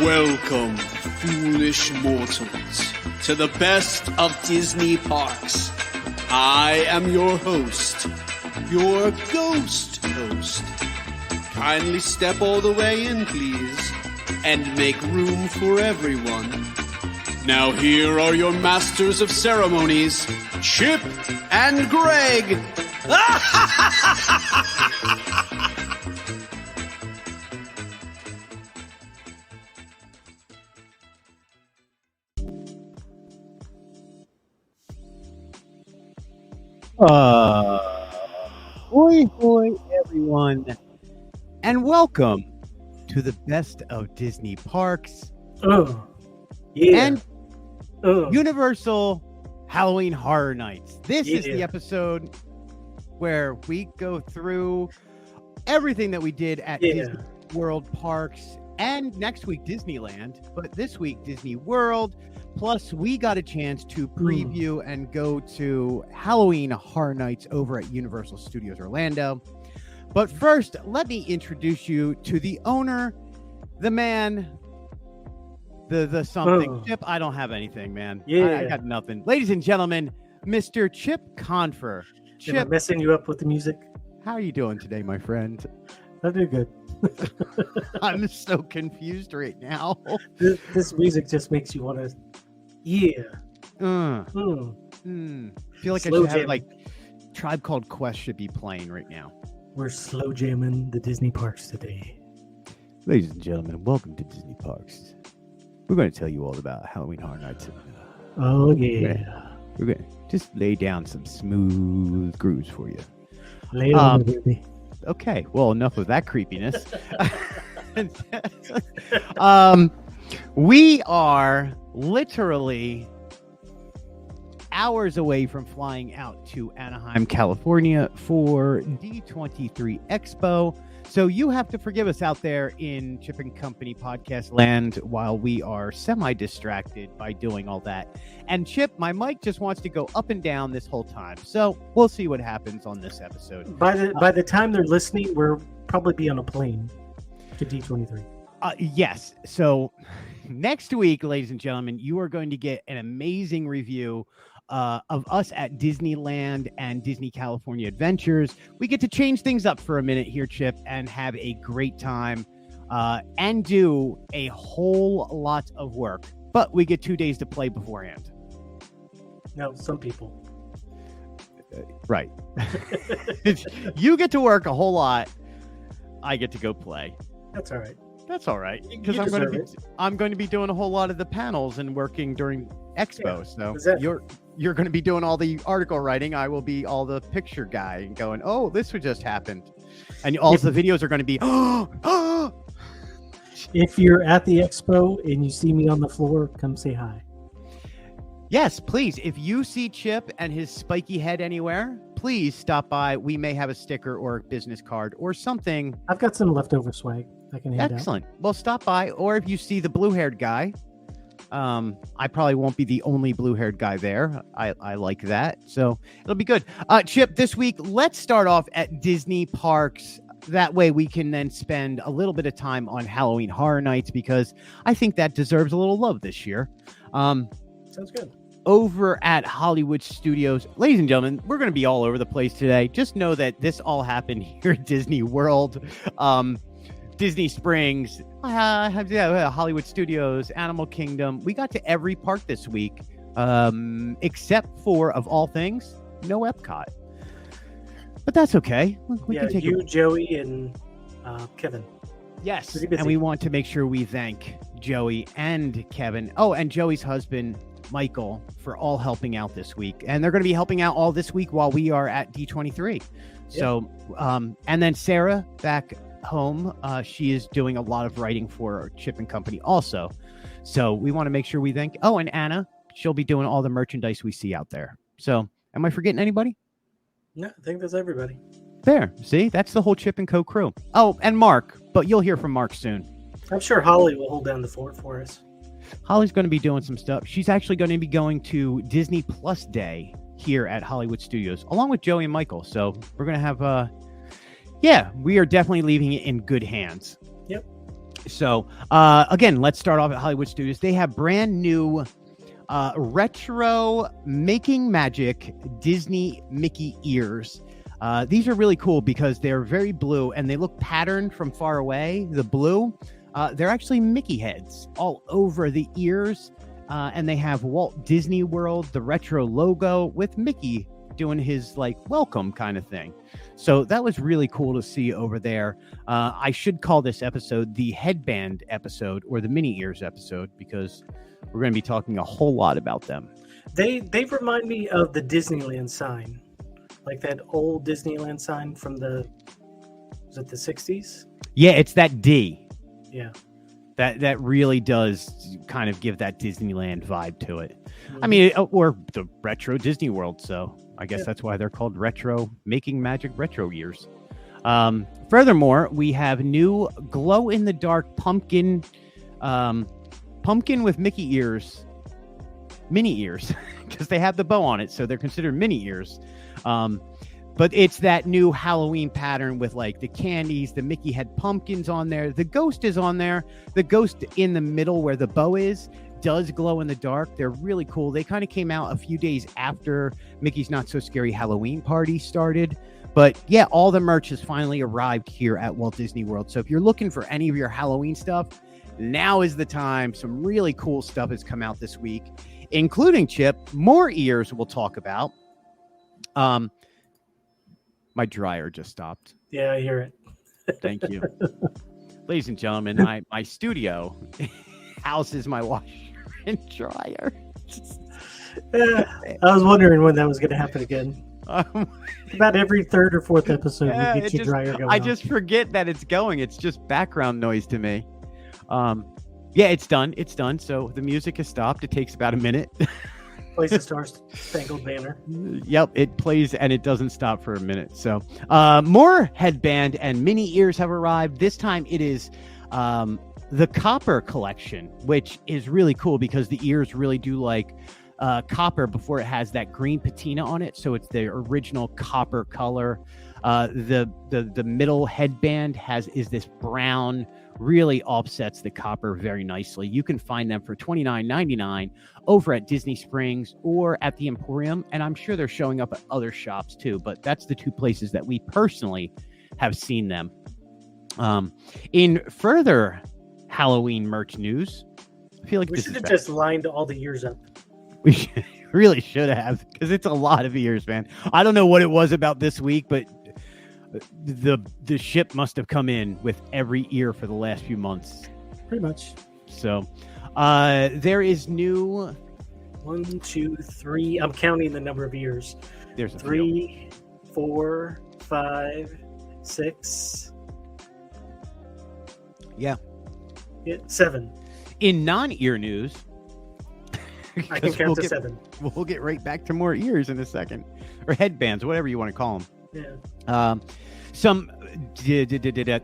Welcome, foolish mortals, to the best of Disney parks. I am your host, your ghost host. Kindly step all the way in, please, and make room for everyone. Now here are your masters of ceremonies, Chip and Greg. Hoi hoi everyone, and welcome to the best of Disney parks and Universal Halloween Horror Nights. This is the episode where we go through everything that we did at Disney World Parks and next week Disneyland, but this week Disney World. Plus, we got a chance to preview and go to Halloween Horror Nights over at Universal Studios Orlando. But first, let me introduce you to the owner, the man, the something. Chip, I don't have anything, man. I got nothing. Ladies and gentlemen, Mr. Chip Confer. Chip, am I messing you up with the music? How are you doing today, my friend? I do good. I'm so confused right now. This music just makes you want to, feel like Slow I should have jamming. like Tribe Called Quest should be playing right now. We're slow jamming the Disney parks today. Ladies and gentlemen, welcome to Disney Parks. We're going to tell you all about Halloween Horror Nights. Oh yeah, We're going to just lay down some smooth grooves for you. lay it on me, baby. Okay, well, enough of that creepiness. We are literally hours away from flying out to Anaheim, California for D23 Expo. So you have to forgive us out there in Chip and Company podcast land while we are semi-distracted by doing all that. And Chip, my mic just wants to go up and down this whole time. So we'll see what happens on this episode. By the time they're listening, we'll probably be on a plane to D23. Yes. So next week, ladies and gentlemen, you are going to get an amazing review of us at Disneyland and Disney California Adventures. We get to change things up for a minute here, Chip, and have a great time and do a whole lot of work. But we get 2 days to play beforehand. No, some people. Right. You get to work a whole lot. I get to go play. That's all right. That's all right, because You I'm going to be doing a whole lot of the panels and working during Expo. Yeah, so exactly. you're going to be doing all the article writing. I will be all the picture guy and going, oh, this would just happened, and all the videos are going to be. If you're at the expo and you see me on the floor, come say hi. Yes, please. If you see Chip and his spiky head anywhere, please stop by. We may have a sticker or a business card or something. I've got some leftover swag I can hand out. Excellent. Well, stop by. Or if you see the blue-haired guy, I probably won't be the only blue-haired guy there. I like that. So it'll be good. Chip, this week, let's start off at Disney Parks. That way we can then spend a little bit of time on Halloween Horror Nights, because I think that deserves a little love this year. Sounds good. Over at Hollywood Studios. Ladies and gentlemen, we're going to be all over the place today. Just know that this all happened here at Disney World, Disney Springs, Hollywood Studios, Animal Kingdom. We got to every park this week, except for, of all things, no Epcot. But that's okay. We can take Joey, and Kevin. Yes, Pretty busy. and we want to make sure we thank Joey and Kevin. Oh, and Joey's husband, Michael, for all helping out this week. And they're going to be helping out all this week while we are at D23. So, and then Sarah back home, she is doing a lot of writing for Chip and Company also. So we want to make sure we thank, and Anna, she'll be doing all the merchandise we see out there. So am I forgetting anybody? No, I think that's everybody. There, see, that's the whole Chip and Co crew. Oh, and Mark, but you'll hear from Mark soon. I'm sure Holly will hold down the fort for us. Holly's going to be doing some stuff. She's actually going to be going to Disney Plus Day here at Hollywood Studios, along with Joey and Michael. So we're going to have, we are definitely leaving it in good hands. Yep. So, again, let's start off at Hollywood Studios. They have brand new retro Making Magic Disney Mickey ears. These are really cool because they're very blue and they look patterned from far away. The blue, they're actually Mickey heads all over the ears. And they have Walt Disney World, the retro logo with Mickey doing his like welcome kind of thing. So that was really cool to see over there. I should call this episode the Headband episode or the Minnie Ears episode because we're going to be talking a whole lot about them. They remind me of the Disneyland sign, like that old Disneyland sign from was it the 60s? Yeah, it's that D. Yeah. That really does kind of give that Disneyland vibe to it. I mean, or the retro Disney World. So I guess that's why they're called retro Making Magic retro ears. Furthermore, we have new glow in the dark pumpkin with Mickey ears, mini ears, because they have the bow on it. So they're considered mini ears. But it's that new Halloween pattern with like the candies, the Mickey head pumpkins on there. The ghost is on there. The ghost in the middle where the bow is does glow in the dark. They're really cool. They kind of came out a few days after Mickey's Not So Scary Halloween Party started. But yeah, all the merch has finally arrived here at Walt Disney World. So if you're looking for any of your Halloween stuff, now is the time. Some really cool stuff has come out this week, including, Chip, more ears we'll talk about. My dryer just stopped. Yeah, I hear it. Thank you. Ladies and gentlemen, my studio houses my washer and dryer. I was wondering when that was going to happen again. About every third or fourth episode, you get your dryer going. I just forget that it's going. It's just background noise to me. Yeah, it's done. It's done. So the music has stopped. It takes about a minute. Plays the Star Spangled Banner. Yep, it plays and it doesn't stop for a minute. So more headband and mini ears have arrived. This time it is the copper collection, which is really cool because the ears really do like copper before it has that green patina on it. So it's the original copper color. The middle headband is this brown, really offsets the copper very nicely. You can find them for $29.99 over at Disney Springs or at the Emporium, and I'm sure they're showing up at other shops too, but that's the two places that we personally have seen them. In further Halloween merch news, I feel like we should have just lined all the ears up. We really should have, because it's a lot of ears, man. I don't know what it was about this week, but the ship must have come in with every ear for the last few months. Pretty much. So there is new 1, 2, 3. I'm counting the number of ears. There's 3, 4, 5, 6. Yeah. 7. In non-ear news, I can count to 7. We'll get right back to more ears in a second, or headbands, whatever you want to call them. Yeah. Some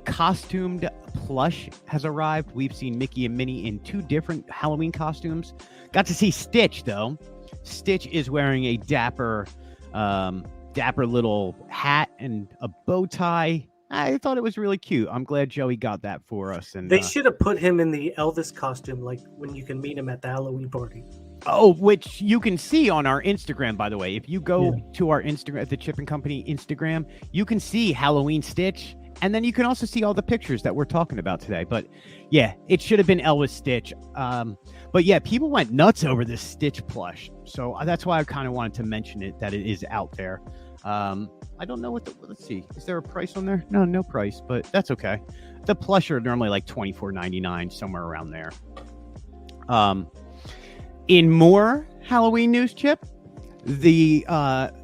costumed plush has arrived. We've seen Mickey and Minnie in 2 different Halloween costumes. Got to see Stitch though. Stitch is wearing a dapper little hat and a bow tie. I thought it was really cute. I'm glad Joey got that for us. And they should have put him in the Elvis costume, like when you can meet him at the Halloween party. Oh, which you can see on our Instagram, by the way. If you go to our Instagram, at the Chip and Company Instagram, you can see Halloween Stitch. And then you can also see all the pictures that we're talking about today. But yeah, it should have been Elvis Stitch. But yeah, people went nuts over this Stitch plush. So that's why I kind of wanted to mention it, that it is out there. I don't know let's see. Is there a price on there? No price, but that's okay. The plush are normally like $24.99, somewhere around there. In more Halloween news, Chip, the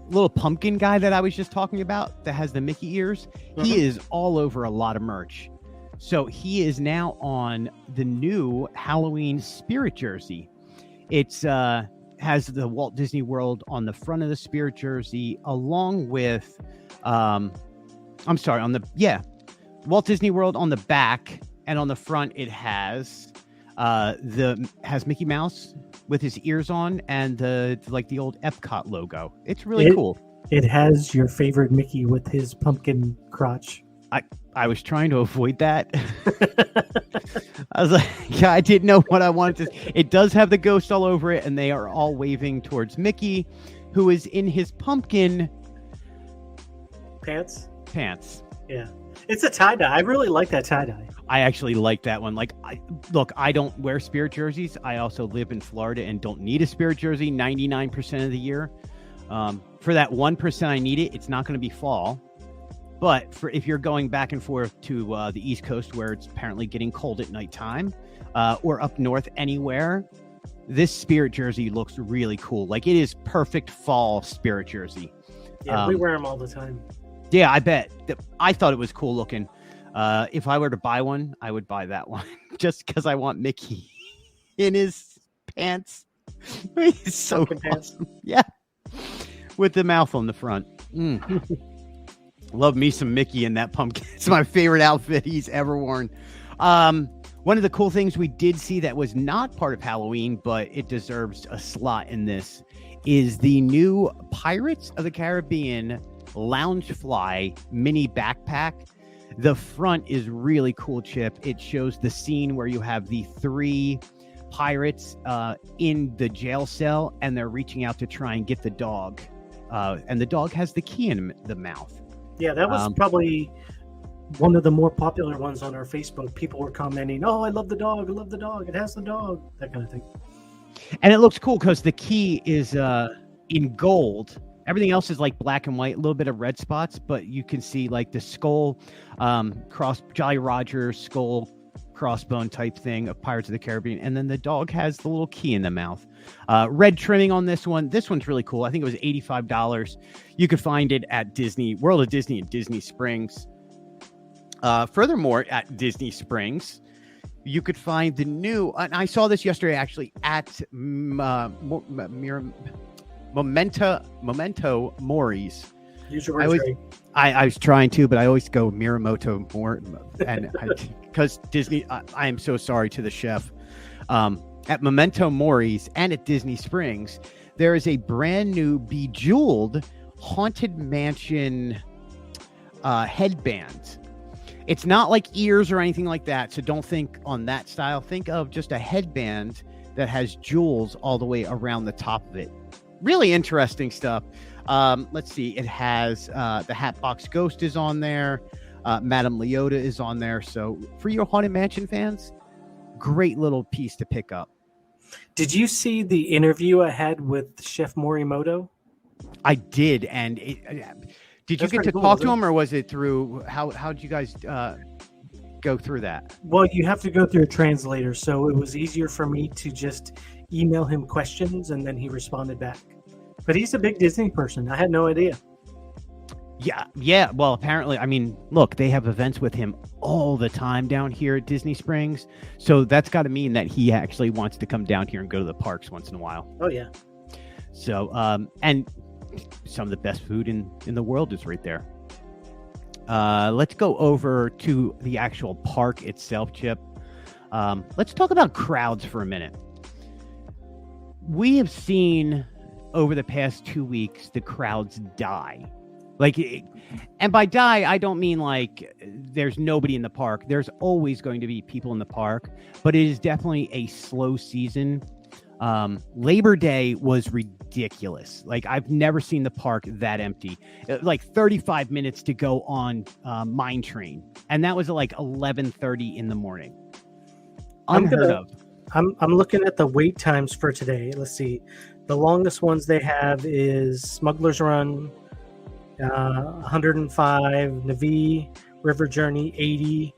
little pumpkin guy that I was just talking about that has the Mickey ears, he is all over a lot of merch. So he is now on the new Halloween Spirit jersey. It's has the Walt Disney World on the front of the Spirit jersey, along with Walt Disney World on the back, and on the front it has Mickey Mouse with his ears on, and the old Epcot logo. It's really cool. It has your favorite Mickey with his pumpkin crotch. I was trying to avoid that. I was like, yeah, I didn't know what I wanted to. It does have the ghost all over it, and they are all waving towards Mickey, who is in his pumpkin pants. Yeah, it's a tie-dye. I really like that tie-dye. I actually like that one. Like, I don't wear Spirit jerseys. I also live in Florida and don't need a Spirit jersey 99% of the year. For that 1% I need it, it's not going to be fall. But if you're going back and forth to the East Coast, where it's apparently getting cold at nighttime, or up north anywhere, this Spirit jersey looks really cool. Like, it is perfect fall Spirit jersey. Yeah, we wear them all the time. Yeah, I bet. I thought it was cool looking. If I were to buy one, I would buy that one just because I want Mickey in his pants. He's so awesome. Yeah, with the mouth on the front. Love me some Mickey in that pumpkin. It's my favorite outfit he's ever worn. One of the cool things we did see that was not part of Halloween, but it deserves a slot in this, is the new Pirates of the Caribbean Loungefly mini backpack. The front is really cool, Chip. It shows the scene where you have the 3 pirates in the jail cell, and they're reaching out to try and get the dog. And the dog has the key in the mouth. Yeah, that was probably one of the more popular ones on our Facebook. People were commenting, "Oh, I love the dog. I love the dog. It has the dog." That kind of thing. And it looks cool because the key is in gold. Everything else is like black and white, a little bit of red spots, but you can see like the skull, Jolly Roger skull crossbone type thing of Pirates of the Caribbean. And then the dog has the little key in the mouth. Red trimming on this one. This one's really cool. I think it was $85. You could find it at Disney, World of Disney and Disney Springs. Furthermore, at Disney Springs, you could find the new, and I saw this yesterday actually at Memento Mori's. Use your words right. I was trying to, but I always go Miramoto more, and because Disney, I am so sorry to the chef. At Memento Mori's and at Disney Springs, there is a brand new bejeweled Haunted Mansion headband. It's not like ears or anything like that, so don't think on that style. Think of just a headband that has jewels all the way around the top of it. Really interesting stuff. Let's see. It has the Hatbox Ghost is on there. Madame Leota is on there. So for your Haunted Mansion fans, great little piece to pick up. Did you see the interview I had with Chef Morimoto? I did. And did you get to talk to him, or was it through how did you guys go through that? Well, you have to go through a translator. So it was easier for me to just email him questions, and then he responded back. But he's a big Disney person. I had no idea. Yeah. Well, apparently, I mean, look, they have events with him all the time down here at Disney Springs. So that's got to mean that he actually wants to come down here and go to the parks once in a while. Oh, yeah. So, and some of the best food in the world is right there. Let's go over to the actual park itself, Chip. Let's talk about crowds for a minute. We have seen over the past 2 weeks the crowds die. And by die, I don't mean like there's nobody in the park. There's always going to be people in the park, but it is definitely a slow season. Labor Day was ridiculous. Like, I've never seen the park that empty. Like 35 minutes to go on Mine Train, and that was at like 11:30 in the morning. Unheard of. I'm looking at the wait times for today. Let's see. The longest ones they have is Smuggler's Run, 105, Navi, River Journey 80,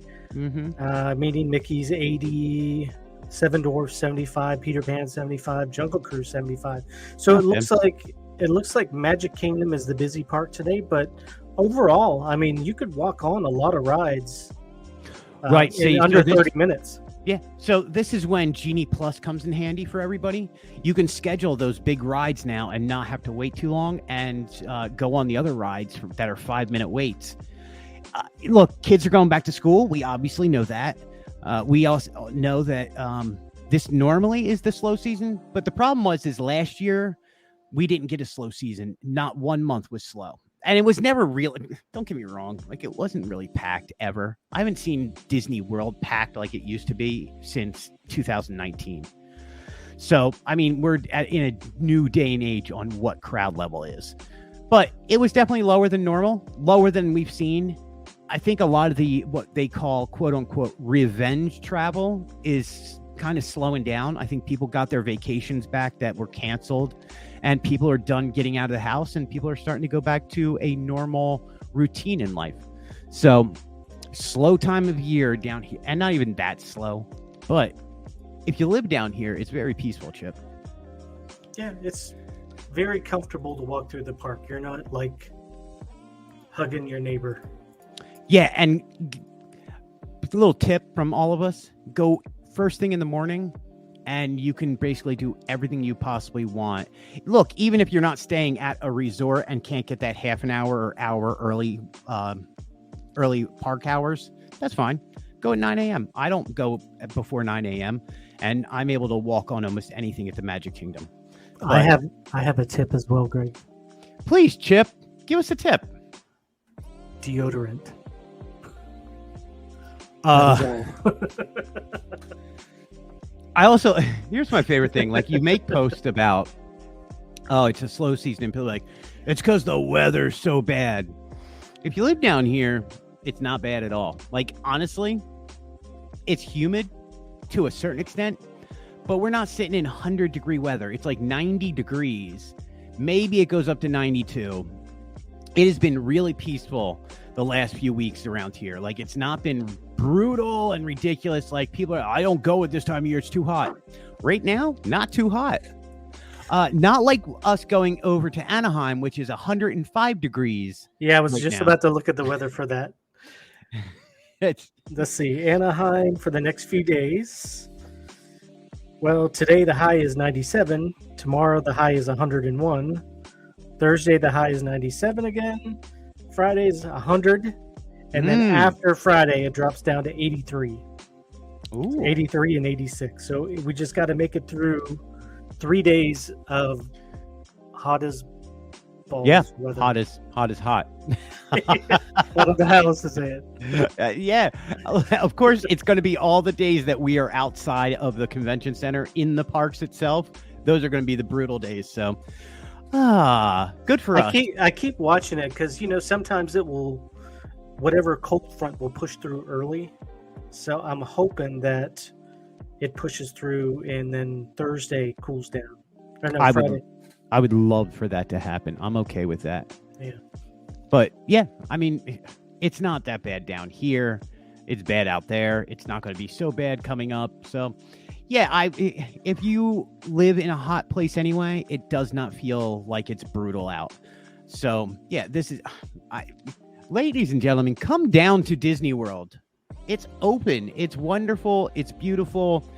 Meeting Mickey's 80, Seven Dwarfs 75, Peter Pan 75, Jungle Cruise 75. So it looks like Magic Kingdom is the busy park today, but overall, I mean, you could walk on a lot of rides in under 30 minutes. Yeah, so this is when Genie Plus comes in handy for everybody. You can schedule those big rides now and not have to wait too long, and go on the other rides that are 5-minute waits. Look, kids are going back to school. We obviously know that. We also know that this normally is the slow season, but the problem is last year we didn't get a slow season. Not 1 month was slow. And it was never really, don't get me wrong, like it wasn't really packed ever. I haven't seen Disney World packed like it used to be since 2019. So, I mean, we're in a new day and age on what crowd level is. But it was definitely lower than normal, lower than we've seen. I think a lot of what they call quote unquote revenge travel is kind of slowing down. I think people got their vacations back that were canceled, and people are done getting out of the house, and people are starting to go back to a normal routine in life. So slow time of year down here, and not even that slow, but if you live down here, it's very peaceful, Chip. Yeah, it's very comfortable to walk through the park. You're not like hugging your neighbor. Yeah, and a little tip from all of us, go first thing in the morning, and you can basically do everything you possibly want. Look, even if you're not staying at a resort and can't get that half an hour or hour early park hours, that's fine. Go at 9 a.m. I don't go before 9 a.m. and I'm able to walk on almost anything at the Magic Kingdom. But I have a tip as well, Greg. Please, Chip, give us a tip. Deodorant. I also, here's my favorite thing. Like, you make posts about, oh, it's a slow season, and people are like, it's because the weather's so bad. If you live down here, it's not bad at all. Like, honestly, it's humid to a certain extent, but we're not sitting in 100-degree weather. It's like 90 degrees. Maybe it goes up to 92. It has been really peaceful the last few weeks around here. Like, it's not been brutal and ridiculous. Like, people are, I don't go at this time of year, it's too hot. Right now, not too hot. Not like us going over to Anaheim, which is 105 degrees. Yeah, I was just about to look at the weather for that. Let's see, Anaheim for the next few days. Well, today the high is 97. Tomorrow the high is 101. Thursday the high is 97 again. Friday is 100. And then after Friday, it drops down to 83. Ooh. 83 and 86. So we just got to make it through 3 days of hot as balls. Yeah, weather. hot as hot. I don't know how else to say it. Yeah, of course, it's going to be all the days that we are outside of the convention center in the parks itself. Those are going to be the brutal days. So, good for us. I keep watching it because, sometimes it will, whatever cold front will push through early. So I'm hoping that it pushes through and then Thursday cools down. Or no, Friday. I would love for that to happen. I'm okay with that. Yeah. But yeah, I mean, it's not that bad down here. It's bad out there. It's not going to be so bad coming up. So yeah, if you live in a hot place anyway, it does not feel like it's brutal out. So yeah, ladies and gentlemen, come down to Disney World. It's open. It's wonderful. It's beautiful.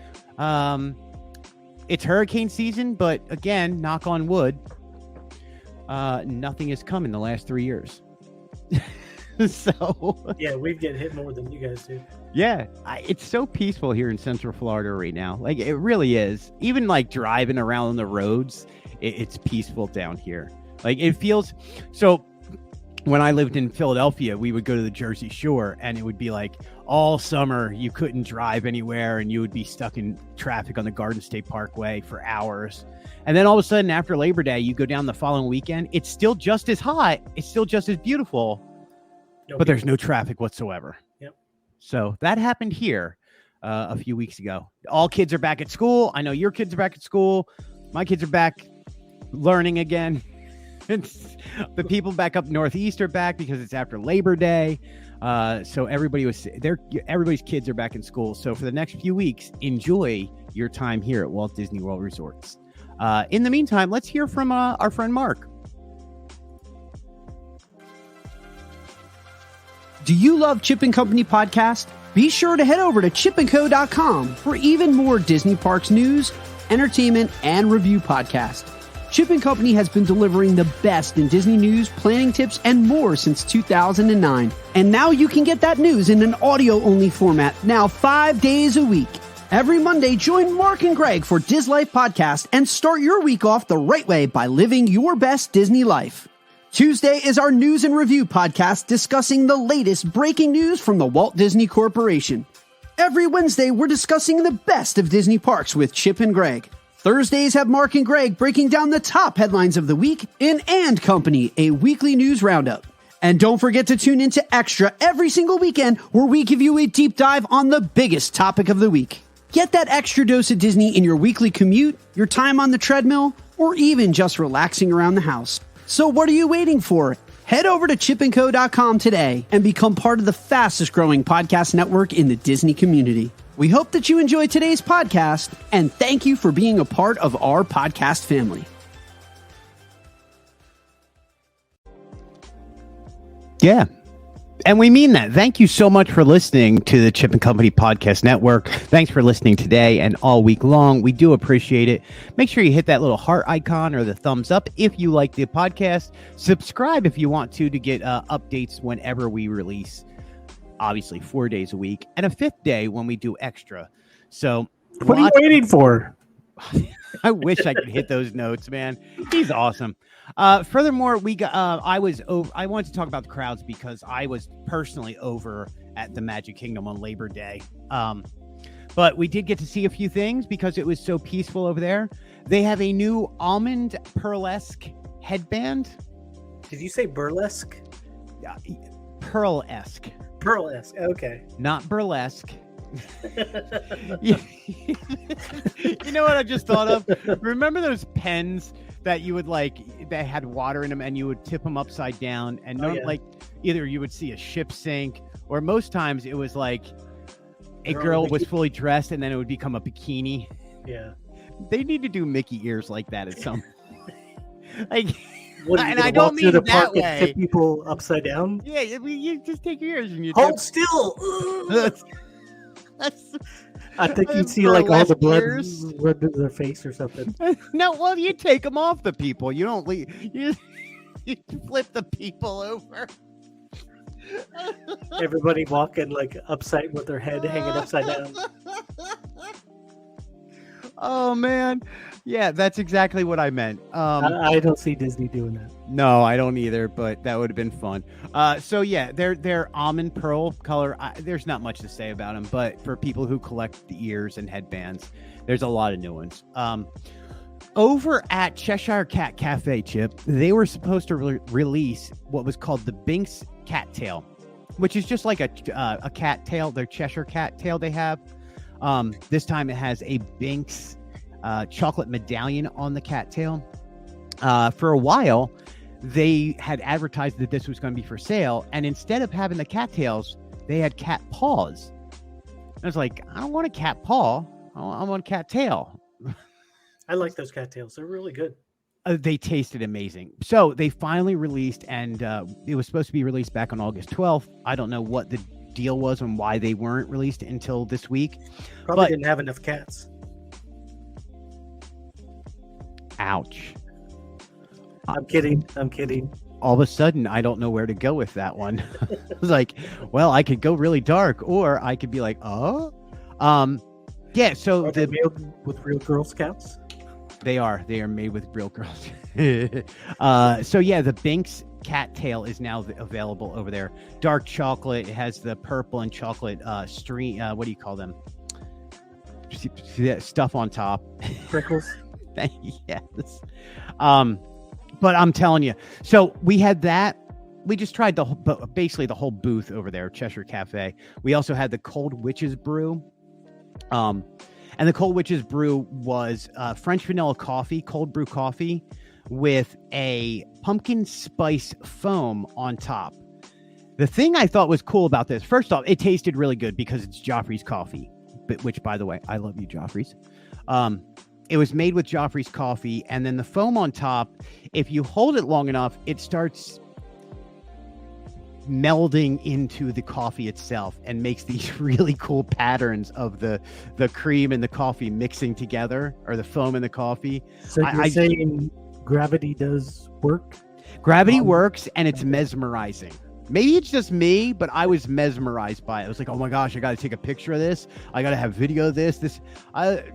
It's hurricane season, but again, knock on wood, nothing has come in the last 3 years. So yeah, we get hit more than you guys do. Yeah, it's so peaceful here in Central Florida right now. Like, it really is. Even like driving around on the roads, it's peaceful down here. Like, it feels so. When I lived in Philadelphia, we would go to the Jersey Shore, and it would be like all summer you couldn't drive anywhere, and you would be stuck in traffic on the Garden State Parkway for hours. And then all of a sudden, after Labor Day, you go down the following weekend. It's still just as hot. It's still just as beautiful, but there's no traffic whatsoever. Yep. So that happened here a few weeks ago. All kids are back at school. I know your kids are back at school. My kids are back learning again. The people back up northeast are back because it's after Labor Day. So everybody's kids are back in school. So for the next few weeks, enjoy your time here at Walt Disney World Resorts. In the meantime, let's hear from our friend Mark. Do you love Chip and Company podcast? Be sure to head over to chipandco.com for even more Disney Parks news, entertainment, and review podcasts. Chip and Company has been delivering the best in Disney news, planning tips, and more since 2009. And now you can get that news in an audio-only format, now 5 days a week. Every Monday, join Mark and Greg for Diz Life Podcast and start your week off the right way by living your best Disney life. Tuesday is our news and review podcast discussing the latest breaking news from the Walt Disney Corporation. Every Wednesday, we're discussing the best of Disney parks with Chip and Greg. Thursdays have Mark and Greg breaking down the top headlines of the week in And Company, a weekly news roundup. And don't forget to tune into Extra every single weekend where we give you a deep dive on the biggest topic of the week. Get that extra dose of Disney in your weekly commute, your time on the treadmill, or even just relaxing around the house. So what are you waiting for? Head over to chipandco.com today and become part of the fastest growing podcast network in the Disney community. We hope that you enjoyed today's podcast and thank you for being a part of our podcast family. Yeah. And we mean that. Thank you so much for listening to the Chip and Company Podcast Network. Thanks for listening today and all week long. We do appreciate it. Make sure you hit that little heart icon or the thumbs up if you like the podcast. Subscribe if you want to get updates whenever we release, obviously 4 days a week, and a fifth day when we do extra. So what are you waiting for? I wish I could hit those notes, man. He's awesome. Furthermore, we got. I wanted to talk about the crowds because I was personally over at the Magic Kingdom on Labor Day. But we did get to see a few things because it was so peaceful over there. They have a new almond pearlesque headband. Did you say burlesque? Pearlesque. Pearlesque. Okay. Not burlesque. You know what I just thought of? Remember those pens that you would that had water in them and you would tip them upside down and either you would see a ship sink or most times it was like a girl was fully dressed and then it would become a bikini. Yeah. They need to do Mickey ears like that at some like what, and I don't mean that way. And tip people upside down? Yeah, you just take your ears and you hold still. I think you'd see like all the blood run to their face or something. No, well, you take them off the people. You don't leave. You flip the people over. Everybody walking like upside with their head hanging upside down. Oh man, yeah, that's exactly what I meant. I don't see Disney doing that. No, I don't either, but that would have been fun. So yeah, they're almond pearl color. There's not much to say about them, but for people who collect the ears and headbands, there's a lot of new ones. Over at Cheshire Cat Cafe, Chip, they were supposed to release what was called the Binks cat tail, which is just like a cat tail, their Cheshire cat tail they have. This time it has a Binks chocolate medallion on the cattail. For a while, they had advertised that this was going to be for sale, and instead of having the cattails, they had cat paws. I was like, I don't want a cat paw. I want a cat tail. I like those cattails. They're really good. They tasted amazing. So they finally released, and it was supposed to be released back on August 12th. I don't know what the deal was and why they weren't released until this week. Probably didn't have enough cats. Ouch. I'm kidding. All of a sudden, I don't know where to go with that one. I was like, well, I could go really dark, or I could be like, oh. Yeah, so are they made with real Girl Scouts? They are made with real girls. So yeah, the Binks cat tail is now available over there. Dark chocolate. It has the purple and chocolate stream. What do you call them? Stuff on top. Prickles. Yes. But I'm telling you. So we had that. We just tried basically the whole booth over there, Cheshire Cafe. We also had the Cold Witch's Brew. And the Cold Witch's Brew was French vanilla coffee, cold brew coffee, with a pumpkin spice foam on top. The thing I thought was cool about this, first off, it tasted really good because it's Joffrey's coffee, which, by the way, I love you, Joffrey's. It was made with Joffrey's coffee, and then the foam on top, if you hold it long enough, it starts melding into the coffee itself and makes these really cool patterns of the cream and the coffee mixing together, or the foam and the coffee. So you're saying gravity does work? Gravity works, and it's mesmerizing. Maybe it's just me, but I was mesmerized by it. I was like, oh my gosh, I got to take a picture of this. I got to have video of this.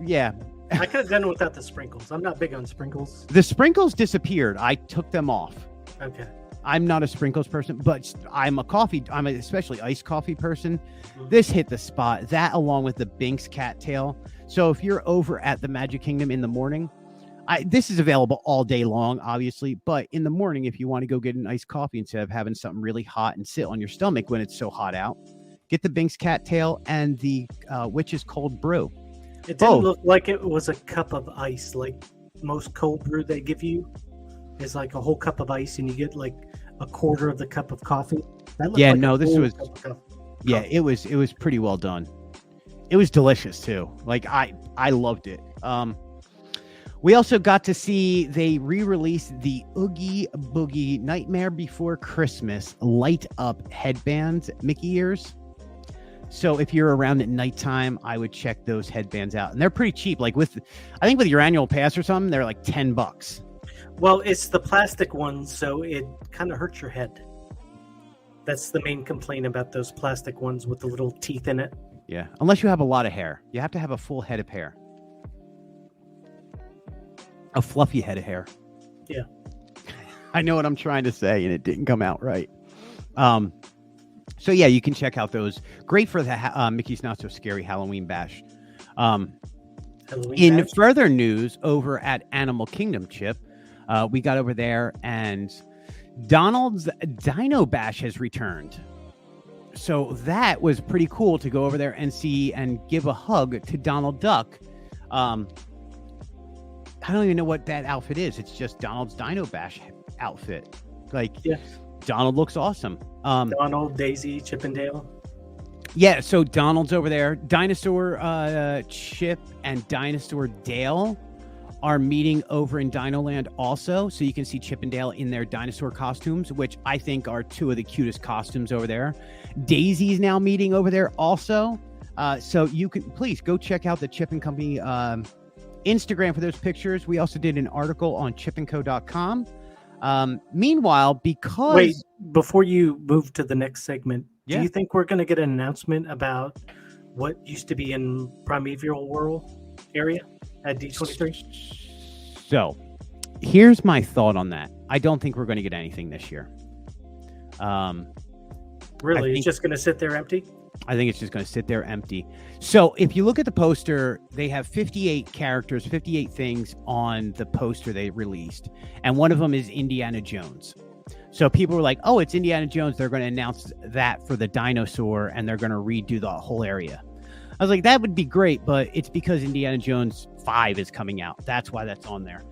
Yeah. I could have done it without the sprinkles. I'm not big on sprinkles. The sprinkles disappeared. I took them off. Okay. I'm not a sprinkles person, but I'm an especially iced coffee person. This hit the spot. That along with the Binks cattail. So if you're over at the Magic Kingdom in the morning, this is available all day long, obviously. But in the morning, if you want to go get an iced coffee instead of having something really hot and sit on your stomach when it's so hot out, get the Binks cattail and the Witch's Cold Brew. It didn't look like it was a cup of ice, like most cold brew they give you is like a whole cup of ice, and you get like a quarter of the cup of coffee. Yeah, no, this was. Yeah, it was pretty well done. It was delicious too. Like I loved it. We also got to see they re-released the Oogie Boogie Nightmare Before Christmas light up headbands, Mickey ears. So if you're around at nighttime, I would check those headbands out, and they're pretty cheap. Like I think with your annual pass or something, they're like $10. Well, it's the plastic ones, so it kind of hurts your head. That's the main complaint about those plastic ones with the little teeth in it. Yeah, unless you have a lot of hair. You have to have a full head of hair. A fluffy head of hair. Yeah. I know what I'm trying to say, and it didn't come out right. So yeah, you can check out those. Great for the Mickey's Not So Scary Halloween Bash. In further news, over at Animal Kingdom, Chip, we got over there, and Donald's Dino Bash has returned. So that was pretty cool to go over there and see and give a hug to Donald Duck. I don't even know what that outfit is. It's just Donald's Dino Bash outfit. Like, yeah. Donald looks awesome. Donald, Daisy, Chip and Dale. Yeah, so Donald's over there. Dinosaur Chip and Dinosaur Dale are meeting over in Dinoland also. So you can see Chip and Dale in their dinosaur costumes, which I think are two of the cutest costumes over there. Daisy's now meeting over there also. So you can please go check out the Chip and Company Instagram for those pictures. We also did an article on chipandco.com. Meanwhile, because... Wait, before you move to the next segment, do you think we're going to get an announcement about what used to be in Primeval World area at D23? So, here's my thought on that. I don't think we're going to get anything this year. Really? It's just going to sit there empty? I think it's just going to sit there empty. So if you look at the poster, they have 58 characters, 58 things on the poster they released. And one of them is Indiana Jones. So people were like, oh, it's Indiana Jones. They're going to announce that for the dinosaur, and they're going to redo the whole area. I was like, that would be great, but it's because Indiana Jones 5 is coming out. That's why that's on there.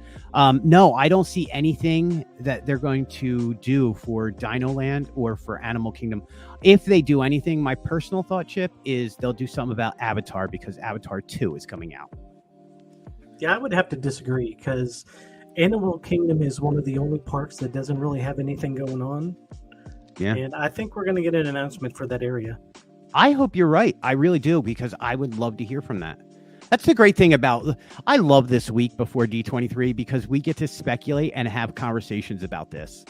No, I don't see anything that they're going to do for Dinoland or for Animal Kingdom. If they do anything, my personal thought, Chip, is they'll do something about Avatar because Avatar 2 is coming out. Yeah, I would have to disagree because Animal Kingdom is one of the only parks that doesn't really have anything going on. Yeah. And I think we're going to get an announcement for that area. I hope you're right. I really do, because I would love to hear from that. That's the great thing about, I love this week before D23 because we get to speculate and have conversations about this.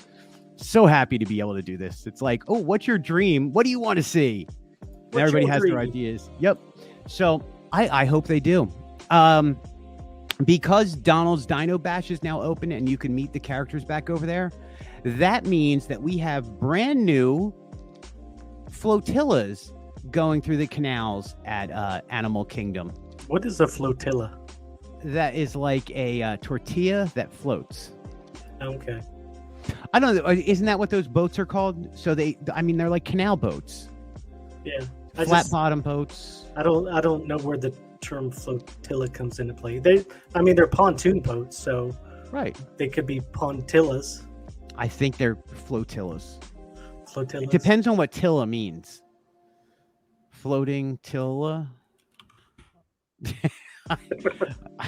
So happy to be able to do this. It's like, oh, what's your dream? What do you want to see? And everybody has their ideas. Yep. So I hope they do. Because Donald's Dino Bash is now open and you can meet the characters back over there, that means that we have brand new flotillas going through the canals at Animal Kingdom. What is a flotilla? That is like a tortilla that floats. Okay. I don't know. Isn't that what those boats are called? So they're like canal boats. Yeah. Flat bottom boats. I don't know where the term flotilla comes into play. They're pontoon boats, so right. They could be pontillas. I think they're flotillas. Flotillas. It depends on what tilla means. Floating tilla. I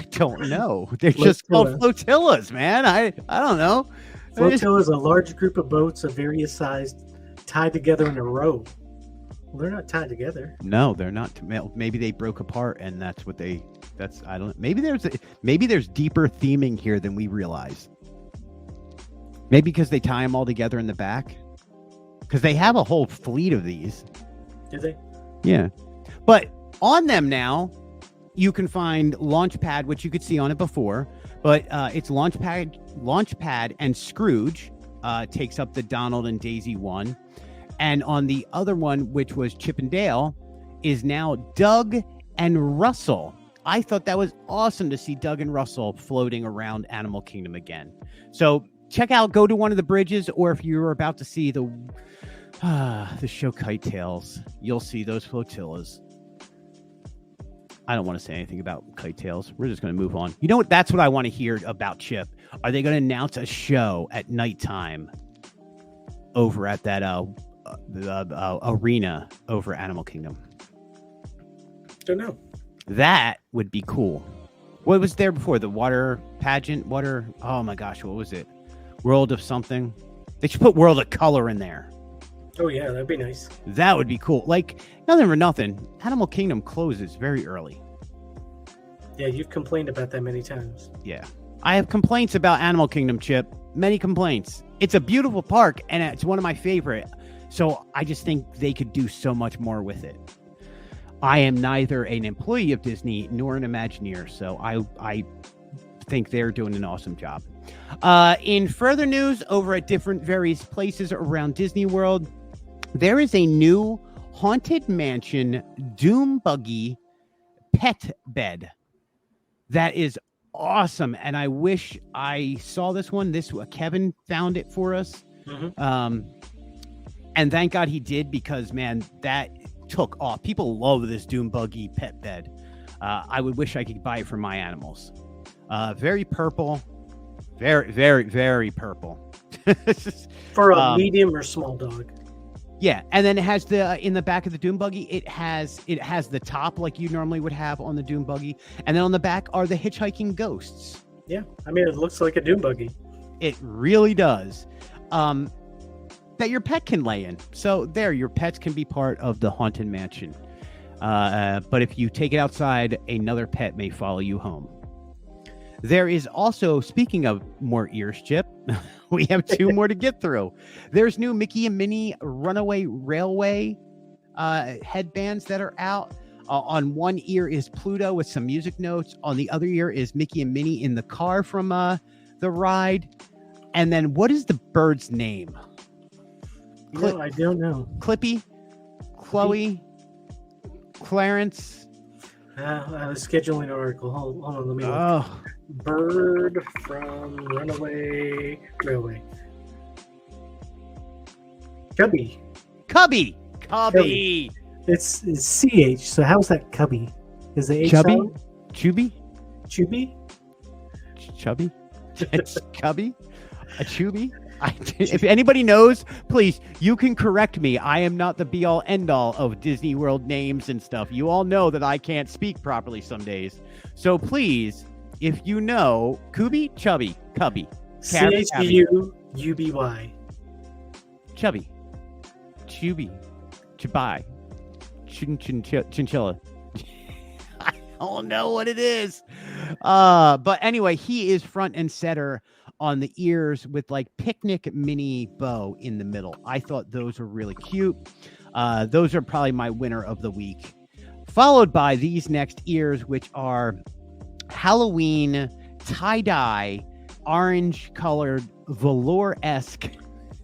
don't know. They're just called flotillas, man. I don't know. Flotilla is a large group of boats of various sizes tied together in a row. Well, they're not tied together. No, they're not. Maybe they broke apart, and that's what I don't. Maybe there's deeper theming here than we realize. Maybe because they tie them all together in the back. Because they have a whole fleet of these. Do they? Yeah, but on them now, you can find Launchpad, which you could see on it before, but it's Launchpad and Scrooge, takes up the Donald and Daisy one. And on the other one, which was Chip and Dale, is now Doug and Russell. I thought that was awesome to see Doug and Russell floating around Animal Kingdom again. So go to one of the bridges, or if you're about to see the show Kite Tales, you'll see those flotillas. I don't want to say anything about Kite Tales. We're just going to move on. You know what? That's what I want to hear about Chip. Are they going to announce a show at nighttime over at that arena over Animal Kingdom? Don't know. That would be cool. What was there before? The water pageant? Oh my gosh, what was it? World of something? They should put World of Color in there. Oh yeah, that'd be nice. That would be cool. Like, nothing for nothing, Animal Kingdom closes very early. Yeah, you've complained about that many times. Yeah. I have complaints about Animal Kingdom, Chip. Many complaints. It's a beautiful park, and it's one of my favorite. So I just think they could do so much more with it. I am neither an employee of Disney nor an Imagineer, so I think they're doing an awesome job. In further news, over at different various places around Disney World, there is a new Haunted Mansion Doom Buggy pet bed that is awesome, and I wish I saw this one. Kevin found it for us, and thank God he did, because man, that took off. People love this Doom Buggy pet bed. I would wish I could buy it for my animals. Very purple, very, very, very purple. For a medium or small dog. Yeah, and then it has in the back of the Doom Buggy, it has the top like you normally would have on the Doom Buggy, and then on the back are the hitchhiking ghosts. Yeah, I mean, it looks like a Doom Buggy. It really does. That your pet can lay in. So your pets can be part of the Haunted Mansion. But if you take it outside, another pet may follow you home. There is also, speaking of more ears, Chip, we have two more to get through. There's new Mickey and Minnie Runaway Railway headbands that are out. On one ear is Pluto with some music notes. On the other ear is Mickey and Minnie in the car from the ride. And then what is the bird's name? No, I don't know. Clippy, Chloe, Clarence. I was scheduling an article. Hold on, let me look. Bird from Runaway Railway. Cubby. It's CH. So how's that Cubby? Is the H Chubby? sound? Chubby? Chubby? Chubby? It's Cubby? A Chubby? If anybody knows, please, you can correct me. I am not the be-all, end-all of Disney World names and stuff. You all know that I can't speak properly some days. So please, if you know, Cubby, Chubby, Cubby. CHUBY. Chubby. Chubby. Chubai. Chinchilla. I don't know what it is. But anyway, he is front and center on the ears with like picnic mini bow in the middle. I thought those were really cute. Those are probably my winner of the week. Followed by these next ears, which are Halloween tie-dye, orange colored, velour-esque.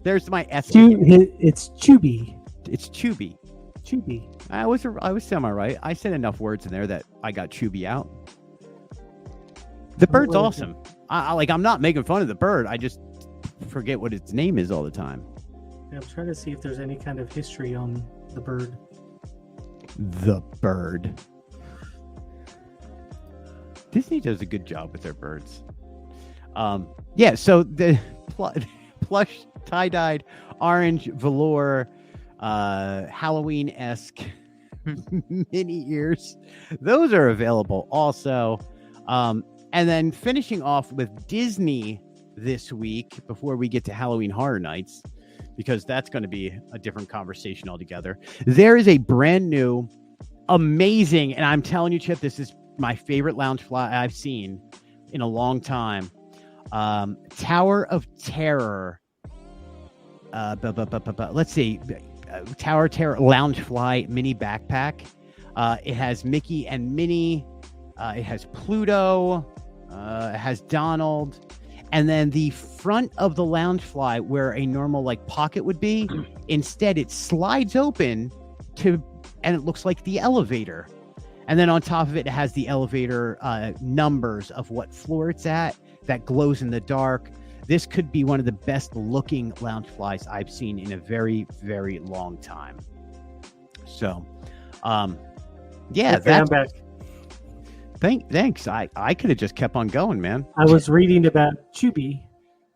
There's my esque. It's Chubby. It's Chubby. Chubby. I was semi-right. I said enough words in there that I got Chubby out. The bird's awesome. I'm not making fun of the bird. I just forget what its name is all the time. Yeah, I'm trying to see if there's any kind of history on the bird. The bird. Disney does a good job with their birds. Yeah, so the plush tie-dyed orange velour Halloween-esque mini ears. Those are available also. And then finishing off with Disney this week before we get to Halloween Horror Nights, because that's going to be a different conversation altogether. There is a brand new, amazing, and I'm telling you, Chip, this is my favorite lounge fly I've seen in a long time. Tower of Terror. Let's see. Tower of Terror Loungefly mini backpack. It has Mickey and Minnie. It has Pluto. It has Donald. And then the front of the Loungefly, where a normal like pocket would be, instead it slides open and it looks like the elevator. And then on top of it, it has the elevator numbers of what floor it's at that glows in the dark. This could be one of the best looking Loungeflies I've seen in a very, very long time. So, yeah, okay, I'm back. Thanks. I could have just kept on going, man. I was reading about Chubby.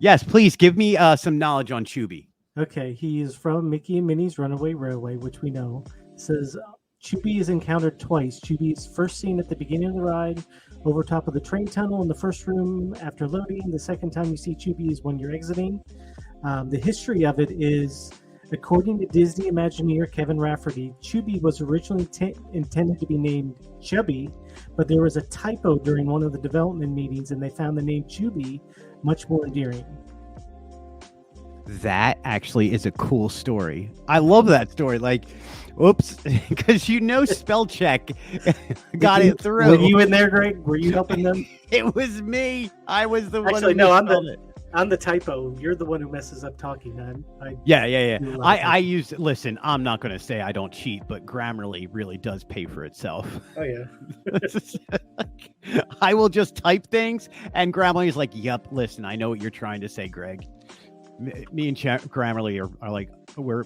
Yes, please give me some knowledge on Chubby. Okay, he is from Mickey and Minnie's Runaway Railway, which we know. It says Chubby is encountered twice. Chubby is first seen at the beginning of the ride, over top of the train tunnel in the first room after loading. The second time you see Chubby is when you're exiting. The history of it is, according to Disney Imagineer Kevin Rafferty, Chubby was originally intended to be named Chubby, but there was a typo during one of the development meetings, and they found the name Chubby much more endearing. That actually is a cool story. I love that story. Like, oops, because spell check got it through. Were you in there, Greg? Were you helping them? It was me. I was the one. Actually, no, I'm the typo. You're the one who messes up talking. Yeah. I use. Listen, I'm not going to say I don't cheat, but Grammarly really does pay for itself. Oh yeah. I will just type things, and Grammarly is like, "Yep, listen, I know what you're trying to say, Greg." Me and Grammarly are like we're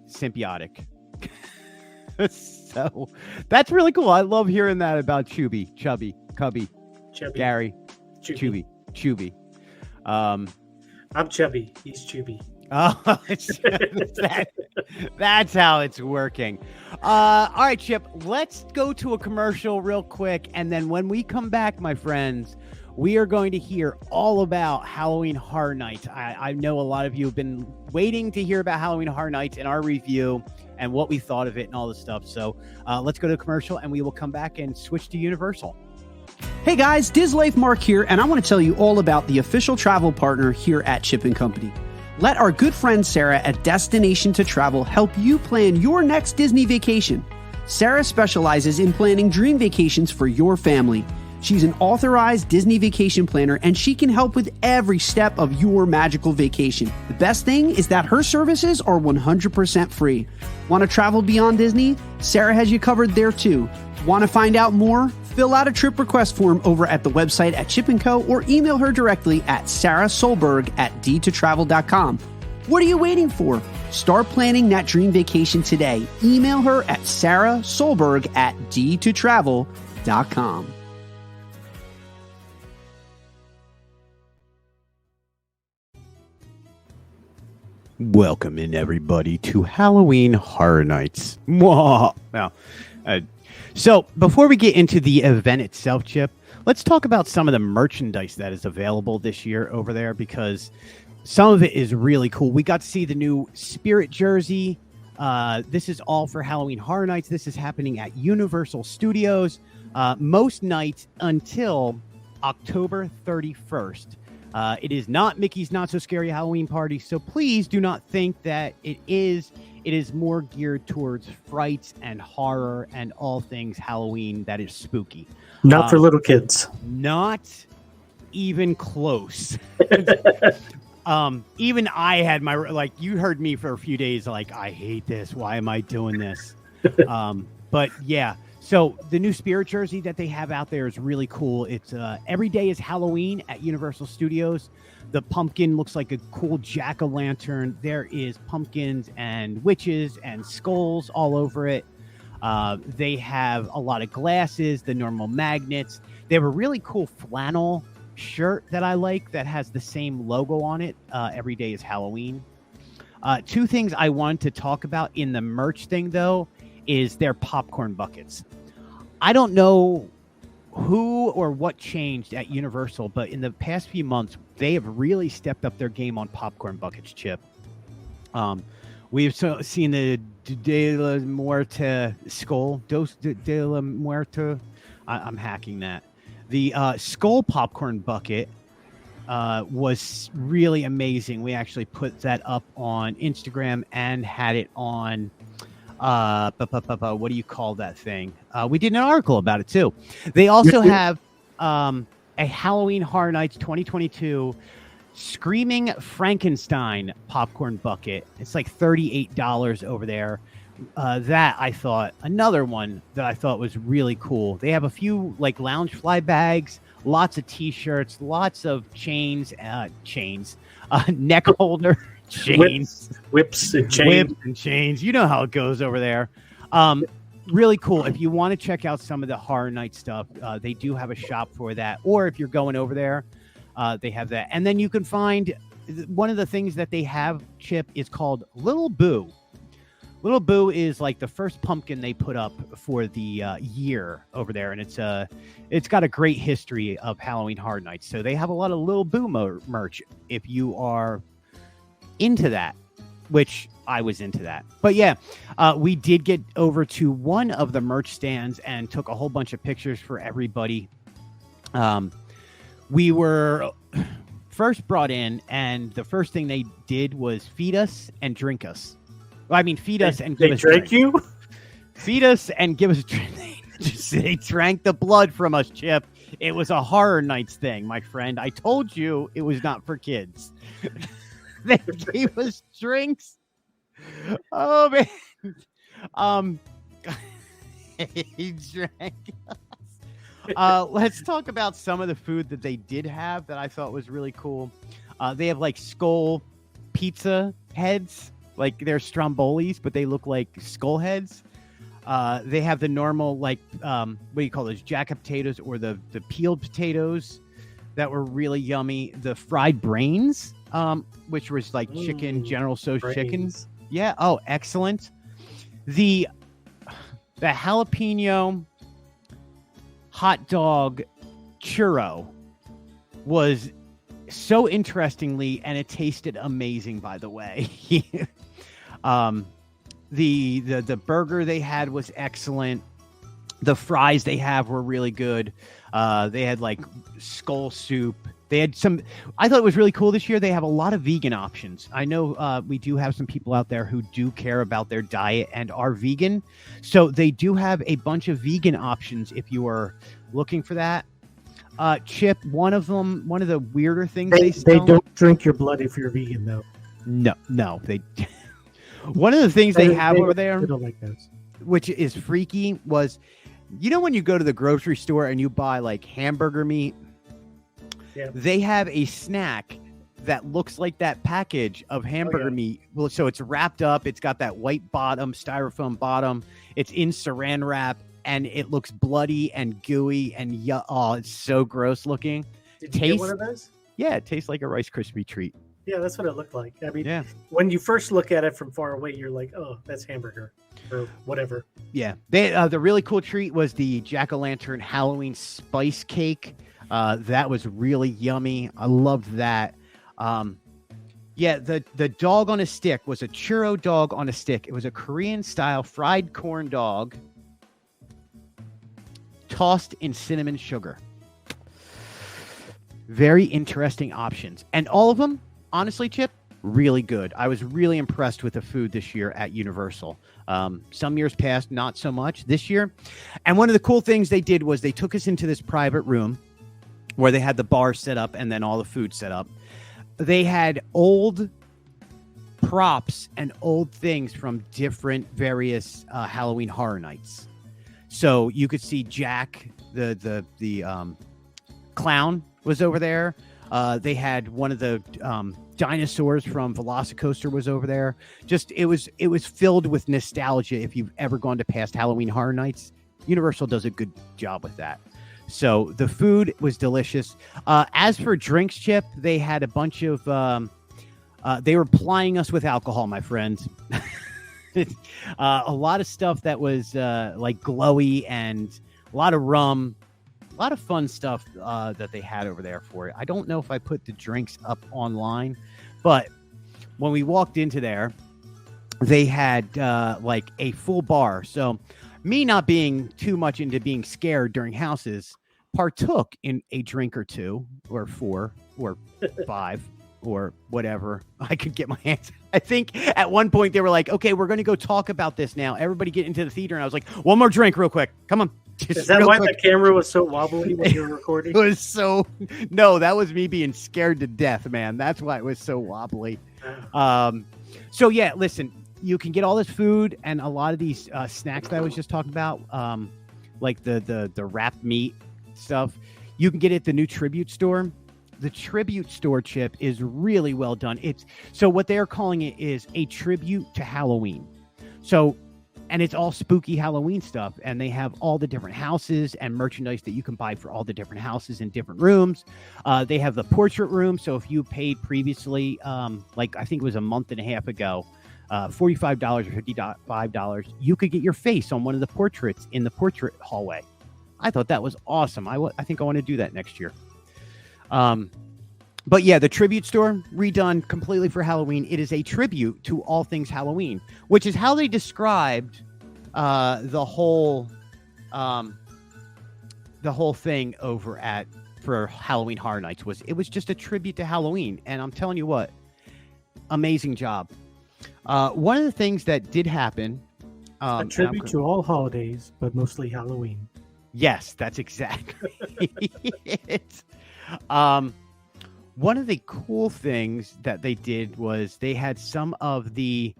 symbiotic. So that's really cool. I love hearing that about Chubby, Gary, Chubby. I'm Chubby. He's Chubby. Oh, that's how it's working. All right, Chip, let's go to a commercial real quick. And then when we come back, my friends, we are going to hear all about Halloween Horror Nights. I know a lot of you have been waiting to hear about Halloween Horror Nights in our review and what we thought of it and all this stuff. So let's go to a commercial and we will come back and switch to Universal. Hey guys, Diz Life Mark here, and I want to tell you all about the official travel partner here at Chip & Company. Let our good friend Sarah at Destination to Travel help you plan your next Disney vacation. Sarah specializes in planning dream vacations for your family. She's an authorized Disney vacation planner, and she can help with every step of your magical vacation. The best thing is that her services are 100% free. Want to travel beyond Disney? Sarah has you covered there too. Want to find out more? Fill out a trip request form over at the website at Chip & Co. or email her directly at sarahsolberg@d2travel.com. What are you waiting for? Start planning that dream vacation today. Email her at sarahsolberg@d2travel.com. Welcome in, everybody, to Halloween Horror Nights. Now, so before we get into the event itself, Chip, let's talk about some of the merchandise that is available this year over there, because some of it is really cool. We got to see the new Spirit jersey. This is all for Halloween Horror Nights. This is happening at Universal Studios most nights until October 31st. It is not Mickey's Not So Scary Halloween Party, so please do not think that it is. It is more geared towards frights and horror and all things Halloween that is spooky. Not for little kids. Not even close. Even I had my, like, you heard me for a few days, like, I hate this. Why am I doing this? But yeah. So the new Spirit jersey that they have out there is really cool. It's every day is Halloween at Universal Studios. The pumpkin looks like a cool jack-o'-lantern. There is pumpkins and witches and skulls all over it. They have a lot of glasses, the normal magnets. They have a really cool flannel shirt that I like that has the same logo on it. Every day is Halloween. Two things I wanted to talk about in the merch thing, though, is their popcorn buckets. I don't know who or what changed at Universal, but in the past few months, they have really stepped up their game on popcorn buckets, Chip. We've seen the De La Muerte skull, Dos de la Muerte. I'm hacking that. The skull popcorn bucket was really amazing. We actually put that up on Instagram and had it on what do you call that thing? We did an article about it too. They also have a Halloween Horror Nights 2022 Screaming Frankenstein popcorn bucket. It's like $38 over there. That I thought, another one that I thought was really cool. They have a few like lounge fly bags, lots of t-shirts, lots of chains, neck holder, chains, whips and chains. You know how it goes over there. Really cool. If you want to check out some of the Horror Night stuff, they do have a shop for that. Or if you're going over there, they have that. And then you can find one of the things that they have, Chip, is called Little Boo. Little Boo is like the first pumpkin they put up for the year over there, and it's got a great history of Halloween Horror Nights. So they have a lot of Little Boo merch if you are into that, which I was into that. But yeah, we did get over to one of the merch stands and took a whole bunch of pictures for everybody. We were first brought in, and the first thing they did was feed us and drink us. I mean, feed us and give us drink you? Feed us and give us a drink. They drank the blood from us, Chip. It was a Horror Nights thing, my friend. I told you it was not for kids. They gave us drinks. Oh, man. He drank us. Let's talk about some of the food that they did have that I thought was really cool. They have like skull pizza heads. Like they're strombolis, but they look like skull heads. They have the normal, like, what do you call those? Jacket potatoes or the peeled potatoes that were really yummy. The fried brains, which was like chicken, General Tso's chickens. Yeah. Oh, excellent. The jalapeno hot dog churro was so interestingly, and it tasted amazing, by the way. The burger they had was excellent. The fries they have were really good. They had like skull soup. They had some, I thought it was really cool this year. They have a lot of vegan options. I know we do have some people out there who do care about their diet and are vegan. So they do have a bunch of vegan options if you are looking for that. Chip, one of the weirder things they don't drink your blood if you're vegan, though. No, they. One of the things they have over there, they don't like those, which is freaky, was, you know, when you go to the grocery store and you buy like hamburger meat, yeah, they have a snack that looks like that package of hamburger meat. Well, so it's wrapped up. It's got that white bottom, styrofoam bottom. It's in saran wrap. And it looks bloody and gooey and it's so gross looking. Did you get one of those? Yeah, it tastes like a Rice Krispie treat. Yeah, that's what it looked like. I mean, yeah. When you first look at it from far away, you're like, oh, that's hamburger or whatever. Yeah. The really cool treat was the Jack-o'-lantern Halloween spice cake. That was really yummy. I loved that. Yeah, the dog on a stick was a churro dog on a stick. It was a Korean-style fried corn dog tossed in cinnamon sugar. Very interesting options. And all of them, honestly, Chip, really good. I was really impressed with the food this year at Universal. Some years past, not so much. This year. And one of the cool things they did was they took us into this private room where they had the bar set up and then all the food set up. They had old props and old things from different various Halloween Horror Nights. So you could see Jack, the clown, was over there. They had one of the dinosaurs from Velocicoaster was over there. Just it was filled with nostalgia. If you've ever gone to past Halloween Horror Nights, Universal does a good job with that. So the food was delicious. As for drinks, Chip, they had a bunch of. They were plying us with alcohol, my friends. A lot of stuff that was like glowy and a lot of rum, a lot of fun stuff that they had over there for it. I don't know if I put the drinks up online, but when we walked into there, they had like a full bar. So me not being too much into being scared during houses, partook in a drink or two or four or five. Or whatever I could get my hands. I think at one point they were like, okay, we're going to go talk about this now. Everybody get into the theater. And I was like, one more drink real quick. Come on. Is that why the camera was so wobbly when you were recording? It was no, that was me being scared to death, man. That's why it was so wobbly. So yeah, listen, you can get all this food and a lot of these snacks that I was just talking about, like the wrapped meat stuff. You can get it at the new Tribute store. The Tribute store, Chip, is really well done. So what they're calling it is a tribute to Halloween. So, and it's all spooky Halloween stuff, and they have all the different houses and merchandise that you can buy for all the different houses in different rooms. They have the portrait room. So if you paid previously, like I think it was a month and a half ago, $45 or $55, you could get your face on one of the portraits in the portrait hallway. I thought that was awesome. I think I want to do that next year. But yeah, the Tribute store redone completely for Halloween. It is a tribute to all things Halloween, which is how they described the whole thing over for Halloween Horror Nights. It was just a tribute to Halloween, and I'm telling you what, amazing job. One of the things that did happen, a tribute to all holidays, but mostly Halloween. Yes, that's exactly it. One of the cool things that they did was they had some of the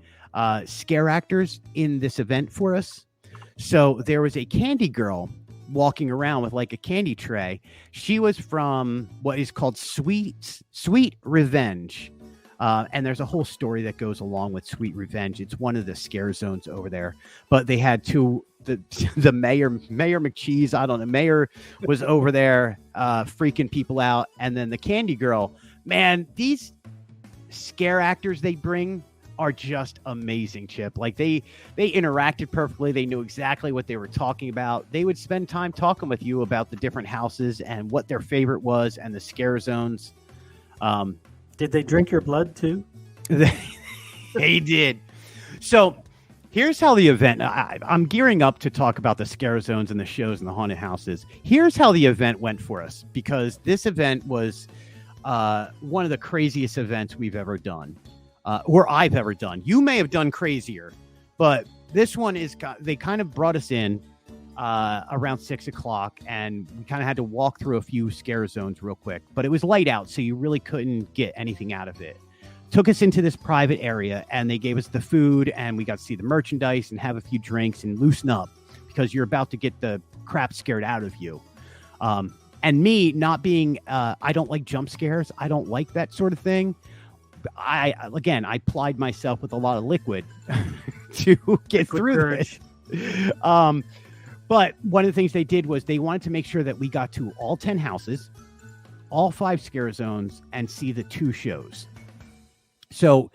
scare actors in this event for us. So there was a candy girl walking around with like a candy tray. She was from what is called Sweet Revenge. And there's a whole story that goes along with Sweet Revenge. It's one of the scare zones over there. But they had the Mayor McCheese, I don't know. Mayor was over there freaking people out. And then the candy girl, man, these scare actors they bring are just amazing, Chip. Like they interacted perfectly. They knew exactly what they were talking about. They would spend time talking with you about the different houses and what their favorite was and the scare zones. Did they drink your blood too? They did. So here's how the event, I'm gearing up to talk about the scare zones and the shows and the haunted houses. Here's how the event went for us, because this event was one of the craziest events we've ever done, or I've ever done. You may have done crazier, but this one they kind of brought us in around 6 o'clock, and we kind of had to walk through a few scare zones real quick, but it was light out, so you really couldn't get anything out of it. Took us into this private area, and they gave us the food, and we got to see the merchandise and have a few drinks and loosen up, because you're about to get the crap scared out of you. And me not being, I don't like jump scares. I don't like that sort of thing. I plied myself with a lot of liquid to get through this. But one of the things they did was they wanted to make sure that we got to all 10 houses, all 5 scare zones, and see the 2 shows. So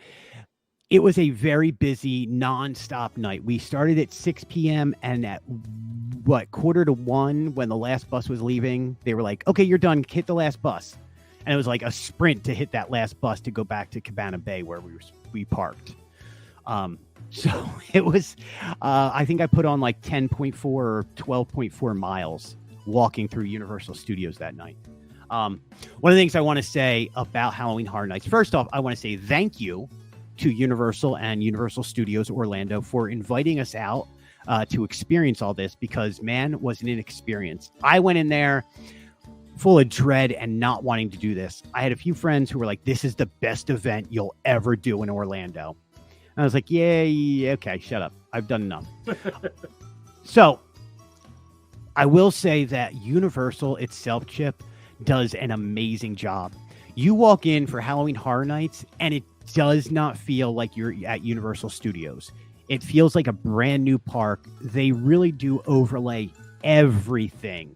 it was a very busy, nonstop night. We started at 6 p.m. and at 1:45 when the last bus was leaving, they were like, okay, you're done. Hit the last bus. And it was like a sprint to hit that last bus to go back to Cabana Bay where we parked. So it was, I think I put on like 10.4 or 12.4 miles walking through Universal Studios that night. One of the things I want to say about Halloween Horror Nights, first off, I want to say thank you to Universal and Universal Studios Orlando for inviting us out to experience all this, because, man, was it an experience. I went in there full of dread and not wanting to do this. I had a few friends who were like, this is the best event you'll ever do in Orlando. And I was like, yeah, okay, shut up. I've done enough. So I will say that Universal itself, Chip, does an amazing job. You walk in for Halloween Horror Nights, and it does not feel like you're at Universal Studios. It feels like a brand new park. They really do overlay everything.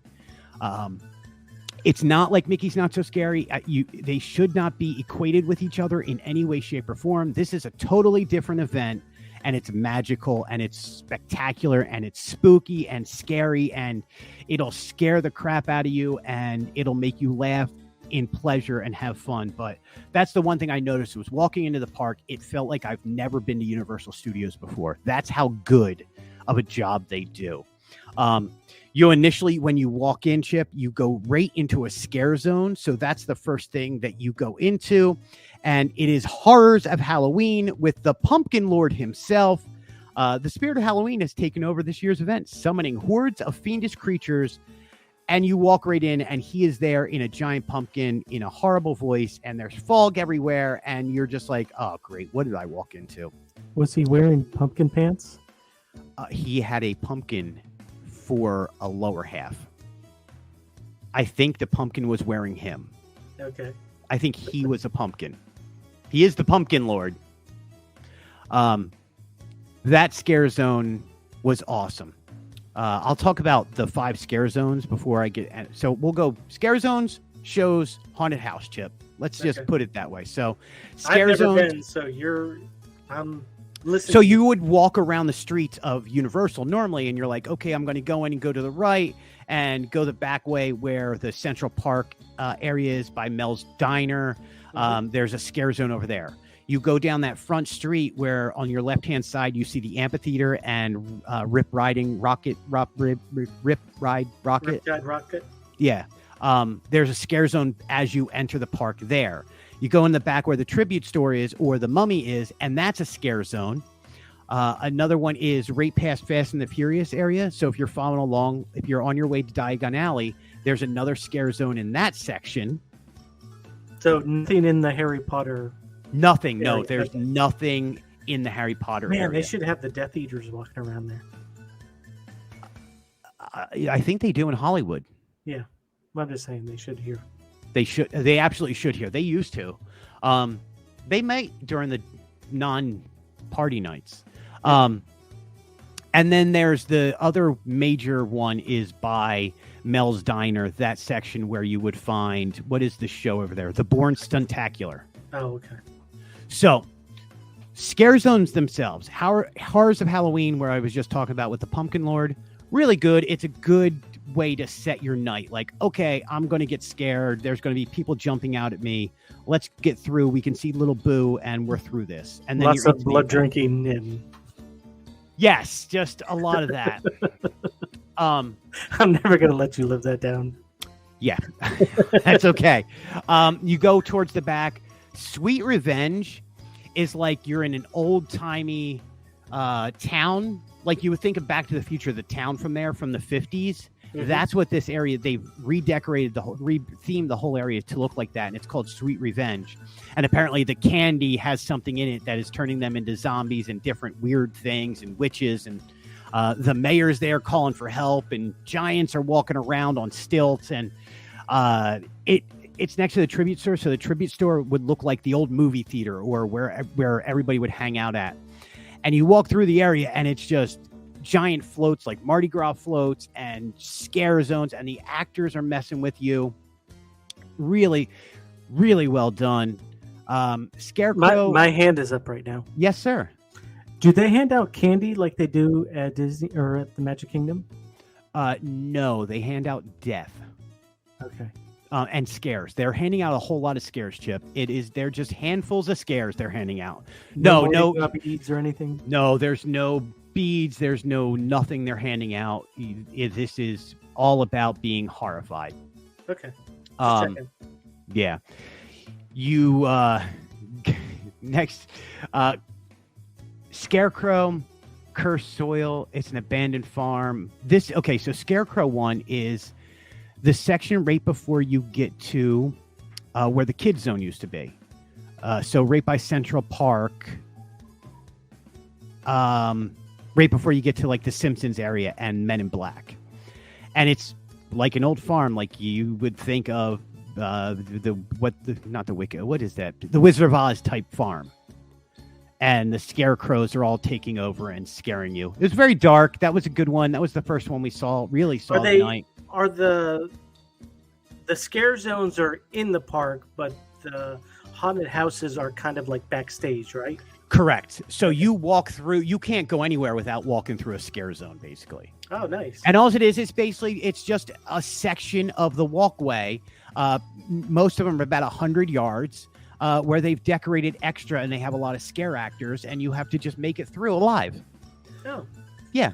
It's not like Mickey's Not So Scary. They should not be equated with each other in any way, shape, or form. This is a totally different event, and it's magical, and it's spectacular, and it's spooky and scary, and it'll scare the crap out of you, and it'll make you laugh in pleasure and have fun. But that's the one thing I noticed was walking into the park, it felt like I've never been to Universal Studios before. That's how good of a job they do. You initially, when you walk in, Chip, you go right into a scare zone. So that's the first thing that you go into. And it is Horrors of Halloween with the Pumpkin Lord himself. The spirit of Halloween has taken over this year's event, summoning hordes of fiendish creatures. And you walk right in, and he is there in a giant pumpkin in a horrible voice, and there's fog everywhere, and you're just like, oh, great, what did I walk into? Was he wearing pumpkin pants? He had a pumpkin for a lower half. I think the pumpkin was wearing him. Okay. I think he was a pumpkin. He is the pumpkin lord. That scare zone was awesome. I'll talk about the 5 scare zones before I get. So we'll go scare zones, shows, haunted house, Chip. Let's just put it that way. So scare zones. So I'm listening. So you would walk around the streets of Universal normally, and you're like, okay, I'm going to go in and go to the right and go the back way where the Central Park area is by Mel's Diner. There's a scare zone over there. You go down that front street where on your left-hand side, you see the amphitheater and Rip Ride Rocket. Yeah. There's a scare zone as you enter the park there. You go in the back where the tribute store is or the mummy is, and that's a scare zone. Another one is right past Fast and the Furious area. So if you're following along, if you're on your way to Diagon Alley, there's another scare zone in that section. So nothing in the Harry Potter... Nothing. No, there's nothing in the Harry Potter area. Man, they should have the Death Eaters walking around there. I think they do in Hollywood. Yeah. I'm just saying they should here. They should. They absolutely should here. They used to. They might during the non-party nights. And then there's the other major one is by Mel's Diner, that section where you would find, what is the show over there? The Bourne Stuntacular. Oh, okay. So, scare zones themselves, Horrors of Halloween, where I was just talking about with the Pumpkin Lord, really good. It's a good way to set your night. Like, okay, I'm going to get scared. There's going to be people jumping out at me. Let's get through. We can see Little Boo, and we're through this. And then lots of blood drinking and... Yes, just a lot of that. I'm never going to let you live that down. Yeah, that's okay. You go towards the back. Sweet Revenge is like you're in an old-timey town. Like you would think of Back to the Future, the town from there from the 50s. Mm-hmm. That's what this area, they've redecorated, rethemed the whole area to look like that. And it's called Sweet Revenge. And apparently the candy has something in it that is turning them into zombies and different weird things and witches. And the mayor's there calling for help. And giants are walking around on stilts. And it's next to the tribute store. So the tribute store would look like the old movie theater or where everybody would hang out at. And you walk through the area and it's just giant floats like Mardi Gras floats and scare zones. And the actors are messing with you. Really, really well done. Scarecrow. My hand is up right now. Yes, sir. Do they hand out candy like they do at Disney or at the Magic Kingdom? No, they hand out death. Okay. And scares. They're handing out a whole lot of scares, Chip. They're just handfuls of scares they're handing out. No beads or anything. No, there's no beads. There's nothing they're handing out. This is all about being horrified. Okay. Yeah. You next Scarecrow, Cursed Soil. It's an abandoned farm. So Scarecrow one is the section right before you get to where the kids zone used to be. So right by Central Park, right before you get to like the Simpsons area and Men in Black. And it's like an old farm, like you would think of the Wizard of Oz type farm. And the scarecrows are all taking over and scaring you. It was very dark. That was a good one. That was the first one we saw tonight. Are the scare zones are in the park, but the haunted houses are kind of like backstage, right? Correct. So you walk through, you can't go anywhere without walking through a scare zone, basically. Oh, nice. And all it is it's just a section of the walkway. Most of them are about 100 yards where they've decorated extra and they have a lot of scare actors and you have to just make it through alive. Oh. Yeah.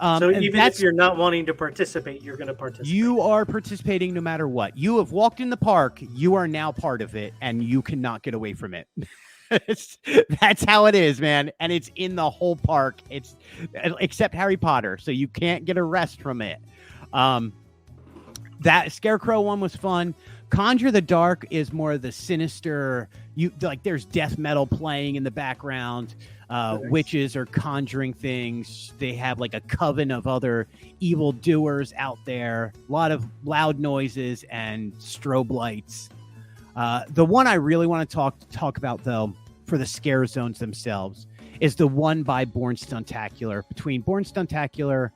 So even if you're not wanting to participate, you're going to participate. You are participating no matter what. You have walked in the park. You are now part of it, and you cannot get away from it. That's how it is, man. And it's in the whole park. It's except Harry Potter, so you can't get a rest from it. That Scarecrow one was fun. Conjure the Dark is more of the sinister. There's death metal playing in the background. Nice. Witches are conjuring things. They have like a coven of other evil doers out there. A lot of loud noises and strobe lights. The one I really want to talk about, though, for the scare zones themselves, is the one by Born Stuntacular. Between Born Stuntacular,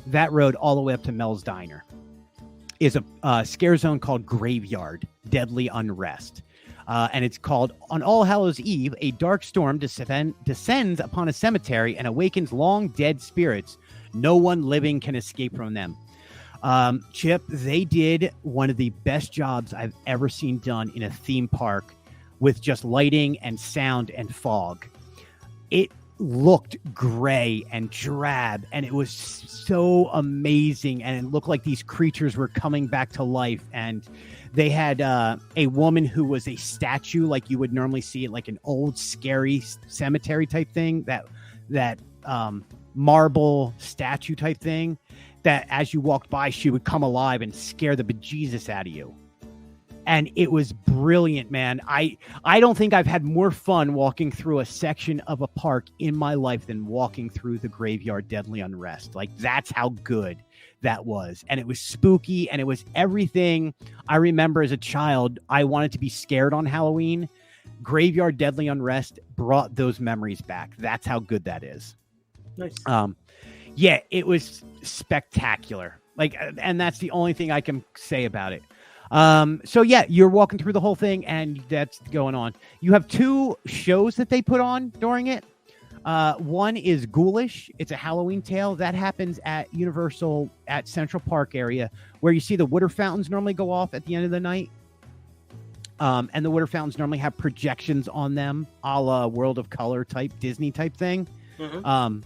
that road all the way up to Mel's Diner, is a scare zone called Graveyard Deadly Unrest. And it's called, on All Hallows Eve, a dark storm descends upon a cemetery and awakens long dead spirits. No one living can escape from them. Chip, they did one of the best jobs I've ever seen done in a theme park with just lighting and sound and fog. It looked gray and drab, and it was so amazing, and it looked like these creatures were coming back to life. And they had a woman who was a statue, like you would normally see it, like an old scary cemetery type thing, that marble statue type thing, that as you walked by, she would come alive and scare the bejesus out of you. And it was brilliant, man. I don't think I've had more fun walking through a section of a park in my life than walking through the Graveyard Deadly Unrest. Like, that's how good that was. And it was spooky, and it was everything I remember as a child I wanted to be scared on Halloween. Graveyard Deadly Unrest brought those memories back. That's how good that is. Nice. Yeah, it was spectacular. Like, and that's the only thing I can say about it. So yeah, you're walking through the whole thing, and that's going on. You have two shows that they put on during it. One is Ghoulish. It's a Halloween tale that happens at Universal at Central Park area, where you see the water fountains normally go off at the end of the night. And the water fountains normally have projections on them, a la World of Color type, Disney type thing. Mm-hmm.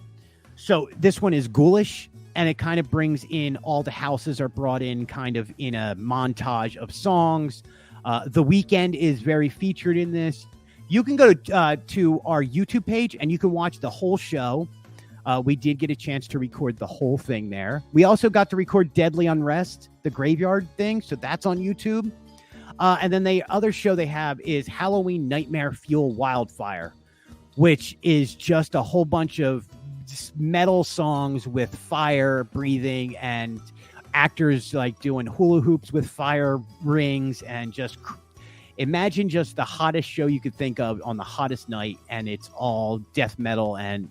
So this one is Ghoulish, and it kind of brings in all the houses are brought in kind of in a montage of songs. The Weeknd is very featured in this. You can go to our YouTube page and you can watch the whole show. We did get a chance to record the whole thing there. We also got to record Deadly Unrest, the graveyard thing. So that's on YouTube. And then the other show they have is Halloween Nightmare Fuel Wildfire, which is just a whole bunch of metal songs with fire breathing and actors like doing hula hoops with fire rings, and just imagine just the hottest show you could think of on the hottest night, and it's all death metal. And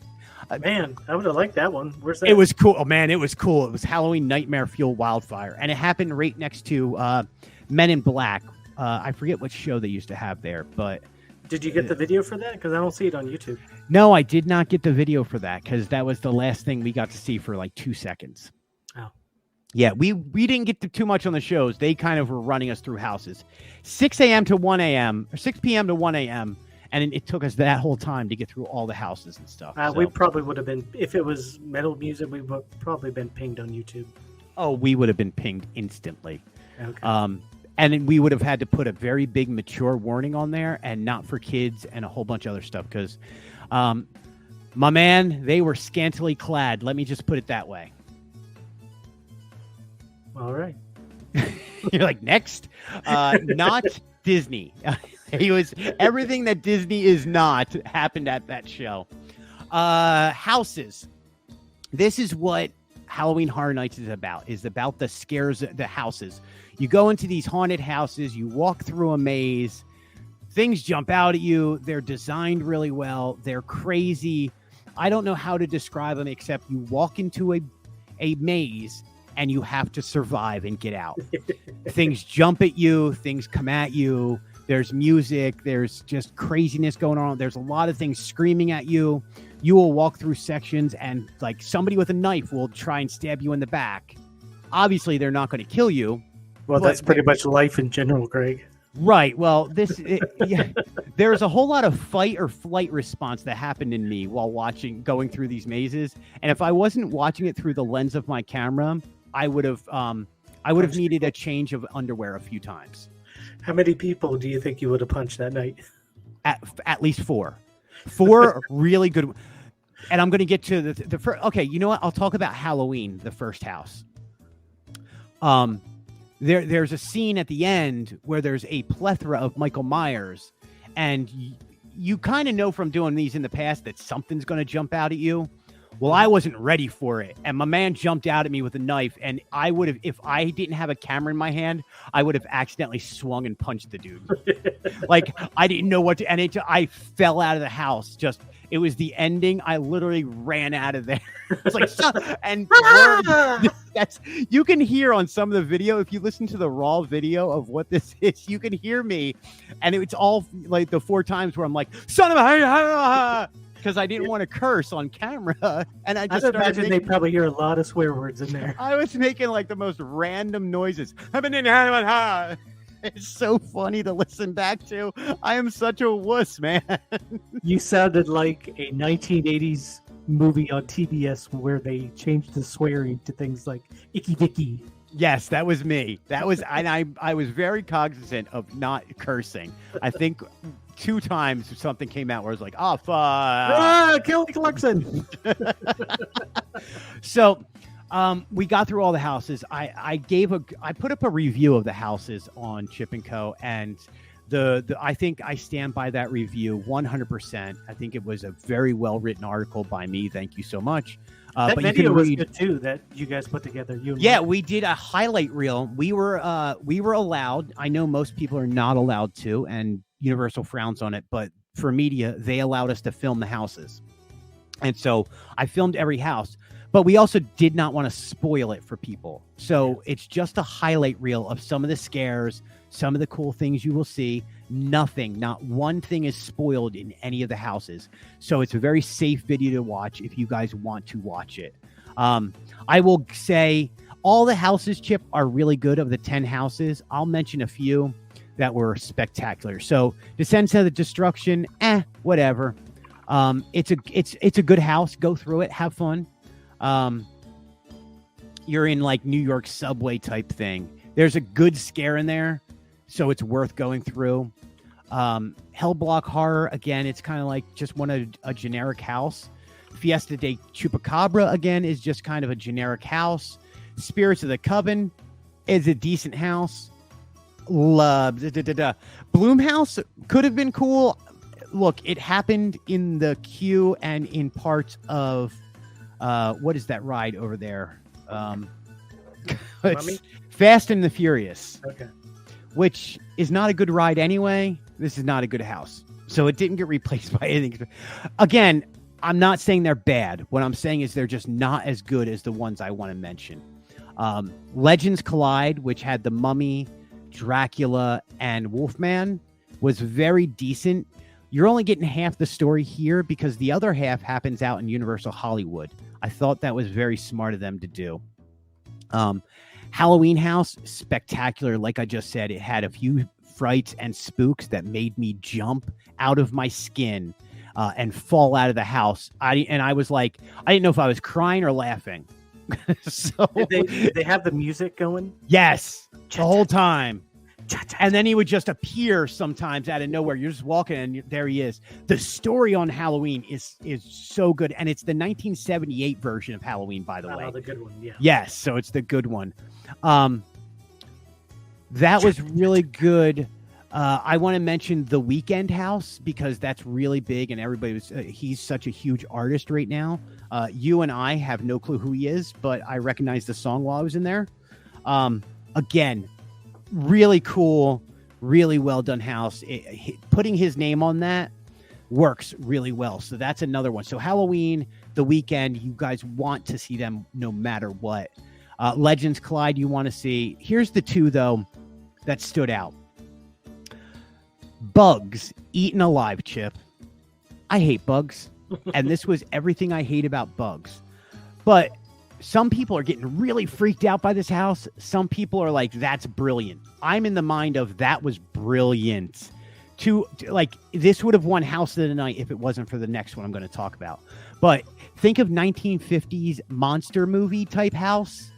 man, I would have liked that one. Where's that? It was cool. Oh man, it was cool. It was Halloween Nightmare Fuel Wildfire, and it happened right next to Men in Black. I forget what show they used to have there, but did you get the video for that? Because I don't see it on YouTube. No, I did not get the video for that, because that was the last thing we got to see for like 2 seconds. Oh. Yeah, we didn't get to too much on the shows. They kind of were running us through houses. 6 a.m. to 1 a.m. or 6 p.m. to 1 a.m. And it took us that whole time to get through all the houses and stuff. We probably would have been, if it was metal music, we would probably been pinged on YouTube. Oh, we would have been pinged instantly. Okay. And then we would have had to put a very big mature warning on there, and not for kids, and a whole bunch of other stuff. Because, my man, they were scantily clad. Let me just put it that way. All right. You're like, next? Not Disney. He was everything that Disney is not happened at that show. Houses. This is what Halloween Horror Nights is about the scares, the houses. You go into these haunted houses, you walk through a maze, things jump out at you. They're designed really well. They're crazy. I don't know how to describe them, except you walk into a maze and you have to survive and get out. Things jump at you. Things come at you. There's music. There's just craziness going on. There's a lot of things screaming at you. You will walk through sections, and like somebody with a knife will try and stab you in the back. Obviously, they're not going to kill you. Well, that's pretty much life in general, Greg. Right. Well, there's a whole lot of fight or flight response that happened in me while going through these mazes. And if I wasn't watching it through the lens of my camera, I would have needed a change of underwear a few times. How many people do you think you would have punched that night? At least four really good. And I'm going to get to the first. Okay, you know what? I'll talk about Halloween, the first house. There's a scene at the end where there's a plethora of Michael Myers, and you kind of know from doing these in the past that something's going to jump out at you. Well, I wasn't ready for it, and my man jumped out at me with a knife, and I would have, if I didn't have a camera in my hand, I would have accidentally swung and punched the dude. Like, I didn't know what to, and I fell out of the house. It was the ending. I literally ran out of there. It's like, and you can hear on some of the video, if you listen to the raw video of what this is, you can hear me, and it's all like the 4 times where I'm like, son of a, because I didn't want to curse on camera, and I just imagine they probably hear a lot of swear words in there. I was making like the most random noises. It's so funny to listen back to. I am such a wuss, man. You sounded like a 1980s movie on TBS where they changed the swearing to things like icky dicky. Yes, that was me. That was, and I was very cognizant of not cursing. I think 2 times something came out where I was like, oh, fuck. Kelly Clarkson. So we got through all the houses. I put up a review of the houses on Chip & Co. And I think I stand by that review 100%. I think it was a very well-written article by me. Thank you so much. That video was good too that you guys put together. We did a highlight reel. We were allowed. I know most people are not allowed to, and Universal frowns on it, but for media, they allowed us to film the houses. And so I filmed every house, but we also did not want to spoil it for people. So it's just a highlight reel of some of the scares, some of the cool things you will see. Not one thing is spoiled in any of the houses. So it's a very safe video to watch if you guys want to watch it. I will say all the houses, Chip, are really good. Of the 10 houses, I'll mention a few that were spectacular. So Descent of the Destruction, whatever. It's a good house. Go through it, have fun. You're in like New York subway type thing. There's a good scare in there, so it's worth going through. Hellblock Horror, again, it's kind of like just a generic house. Fiesta de Chupacabra, again, is just kind of a generic house. Spirits of the Coven is a decent house. Bloomhouse could have been cool. Look, it happened in the queue and in parts of what is that ride over there? It's Fast and the Furious. Okay. Which is not a good ride anyway. This is not a good house. So it didn't get replaced by anything. Again, I'm not saying they're bad. What I'm saying is they're just not as good as the ones I want to mention. Legends Collide, which had the Mummy, Dracula, and Wolfman, was very decent. You're only getting half the story here because the other half happens out in Universal Hollywood. I thought that was very smart of them to do. Halloween House, spectacular. Like I just said, it had a few frights and spooks that made me jump out of my skin and fall out of the house. I was like, I didn't know if I was crying or laughing. So did they have the music going? Yes, the whole time. And then he would just appear sometimes out of nowhere. You're just walking and there he is. The story on Halloween is so good. And it's the 1978 version of Halloween, by the way. The good one, yeah. Yes, so it's the good one. That was really good. I want to mention The Weekend House because that's really big and everybody was, he's such a huge artist right now. You and I have no clue who he is, but I recognized the song while I was in there. Again, really cool, really well done house. Putting his name on that works really well. So that's another one. So Halloween, The Weekend, you guys want to see them no matter what. Legends Collide, you want to see. Here's the 2, though, that stood out. Bugs Eaten Alive, Chip. I hate bugs. And this was everything I hate about bugs. But some people are getting really freaked out by this house. Some people are like, that's brilliant. I'm in the mind of that was brilliant. Like, this would have won House of the Night if it wasn't for the next one I'm going to talk about. But think of 1950s monster movie type house.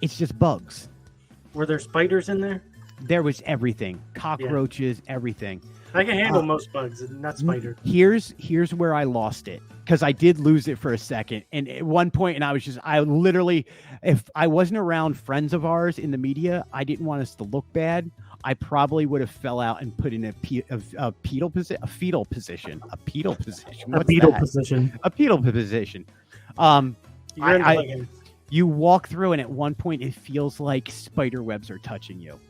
It's just bugs. Were there spiders in there? there was everything. Cockroaches, everything. I can handle most bugs, not spider. Here's where I lost it, because I did lose it for a second. And at one point, and I literally, if I wasn't around friends of ours in the media, I didn't want us to look bad. I probably would have fell out and put in a fetal position. You walk through, and at one point, it feels like spider webs are touching you.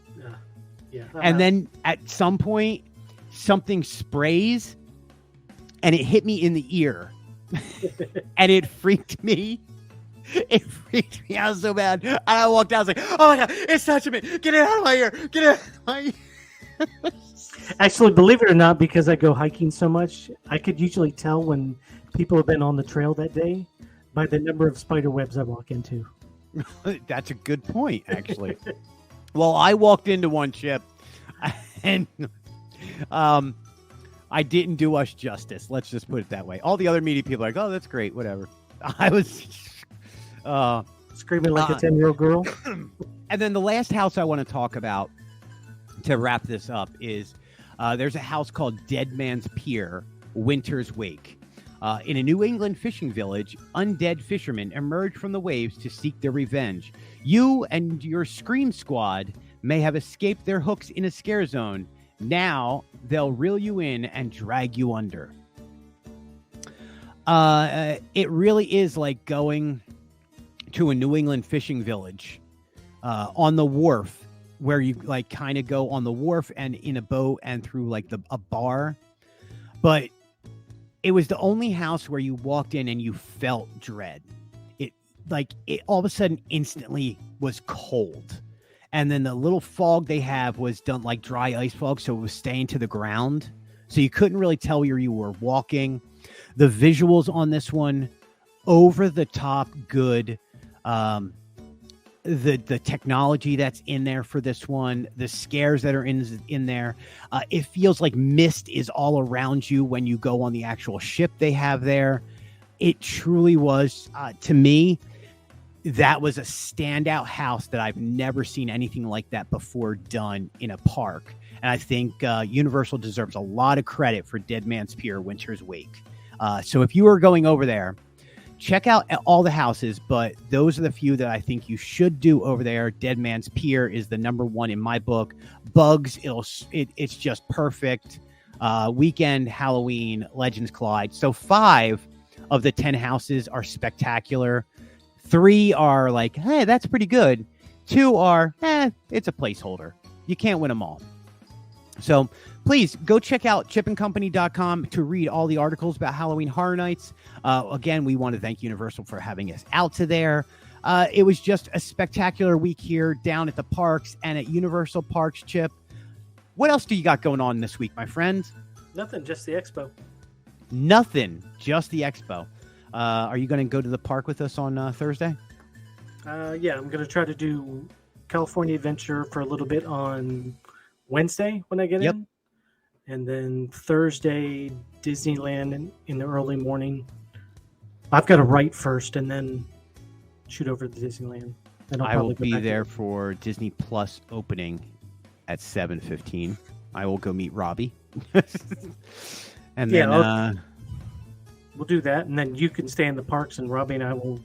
Yeah. And then at some point, something sprays, and it hit me in the ear, and it freaked me. It freaked me out so bad. And I walked out. I was like, "Oh my god, it's touching me! Get it out of my ear! Get it out of my ear!" Actually, believe it or not, because I go hiking so much, I could usually tell when people have been on the trail that day by the number of spider webs I walk into. That's a good point, actually. Well, I walked into one, Chip, and I didn't do us justice. Let's just put it that way. All the other media people are like, "Oh, that's great, whatever." I was screaming like a 10-year-old girl. And then the last house I want to talk about to wrap this up is there's a house called Dead Man's Pier, Winter's Wake. In a New England fishing village, undead fishermen emerge from the waves to seek their revenge. You and your Scream Squad may have escaped their hooks in a scare zone. Now they'll reel you in and drag you under. It really is like going to a New England fishing village on the wharf, where you like kind of go on the wharf and in a boat and through like a bar. But it was the only house where you walked in and you felt dread. It all of a sudden instantly was cold. And then the little fog they have was done like dry ice fog, so it was staying to the ground. So you couldn't really tell where you were walking. The visuals on this one, over the top good. The technology that's in there for this one, the scares that are in there, it feels like mist is all around you when you go on the actual ship they have there. It truly was, to me, that was a standout house that I've never seen anything like that before done in a park. And I think Universal deserves a lot of credit for Dead Man's Pier, Winter's Wake. So if you are going over there, check out all the houses, but those are the few that I think you should do over there. Dead Man's Pier is the number one in my book. Bugs, it's just perfect. Weekend, Halloween, Legends Collide. So 5 of the 10 houses are spectacular. 3 are like, hey, that's pretty good. 2 are, it's a placeholder. You can't win them all. So please go check out chipandcompany.com to read all the articles about Halloween Horror Nights. Again, we want to thank Universal for having us out to there. It was just a spectacular week here down at the parks and at Universal Parks, Chip. What else do you got going on this week, my friend? Nothing, just the expo. Nothing, just the expo. Are you going to go to the park with us on Thursday? Yeah, I'm going to try to do California Adventure for a little bit on Wednesday when I get in. And then Thursday, Disneyland in the early morning. I've got to write first and then shoot over to Disneyland. I will be there for Disney Plus opening at 7:15. I will go meet Robbie. And then we'll do that. And then you can stay in the parks and Robbie and I will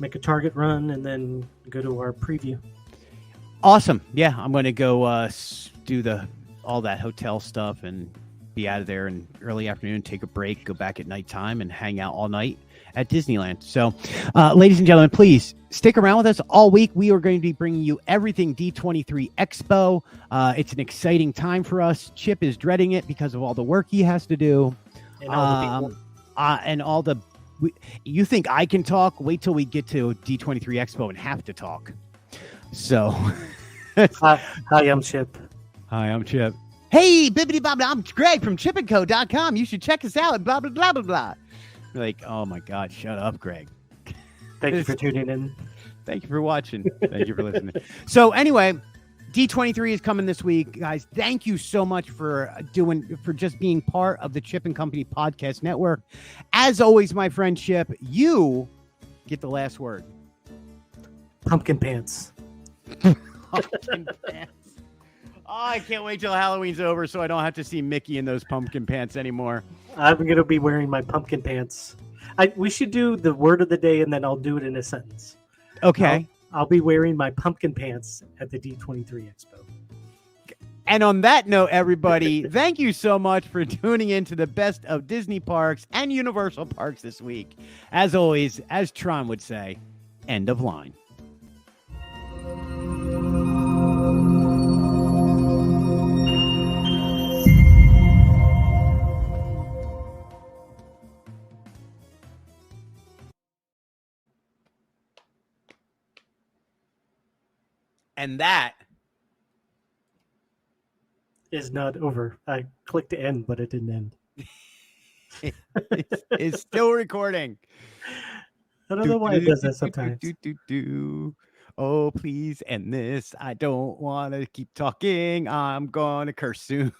make a Target run and then go to our preview. Awesome. Yeah, I'm going to go do all that hotel stuff and be out of there in early afternoon, take a break, go back at nighttime and hang out all night at Disneyland. So, ladies and gentlemen, please stick around with us all week. We are going to be bringing you everything D23 Expo. It's an exciting time for us. Chip is dreading it because of all the work he has to do. And all the you think I can talk? Wait till we get to D23 Expo and have to talk. So, hi, I'm Chip. Hi, I'm Chip. Hey, bibbidi bobbidi, I'm Greg from chipandco.com. You should check us out at blah, blah, blah, blah, blah. You're like, oh my God, shut up, Greg. Thank you for tuning in. Thank you for watching. Thank you for listening. So anyway, D23 is coming this week. Guys, thank you so much for just being part of the Chip and Company Podcast Network. As always, my friend Chip, you get the last word. Pumpkin pants. Pumpkin pants. I can't wait till Halloween's over so I don't have to see Mickey in those pumpkin pants anymore. I'm going to be wearing my pumpkin pants. We should do the word of the day, and then I'll do it in a sentence. Okay. I'll be wearing my pumpkin pants at the D23 Expo. And on that note, everybody, thank you so much for tuning in to the best of Disney parks and Universal parks this week. As always, as Tron would say, end of line. And that is not over. I clicked end, but it didn't end. it's still recording. I don't know why it does that sometimes. Oh, please end this. I don't want to keep talking. I'm going to curse soon.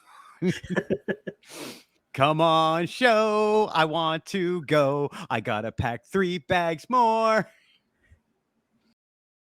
Come on, show. I want to go. I got to pack 3 bags more.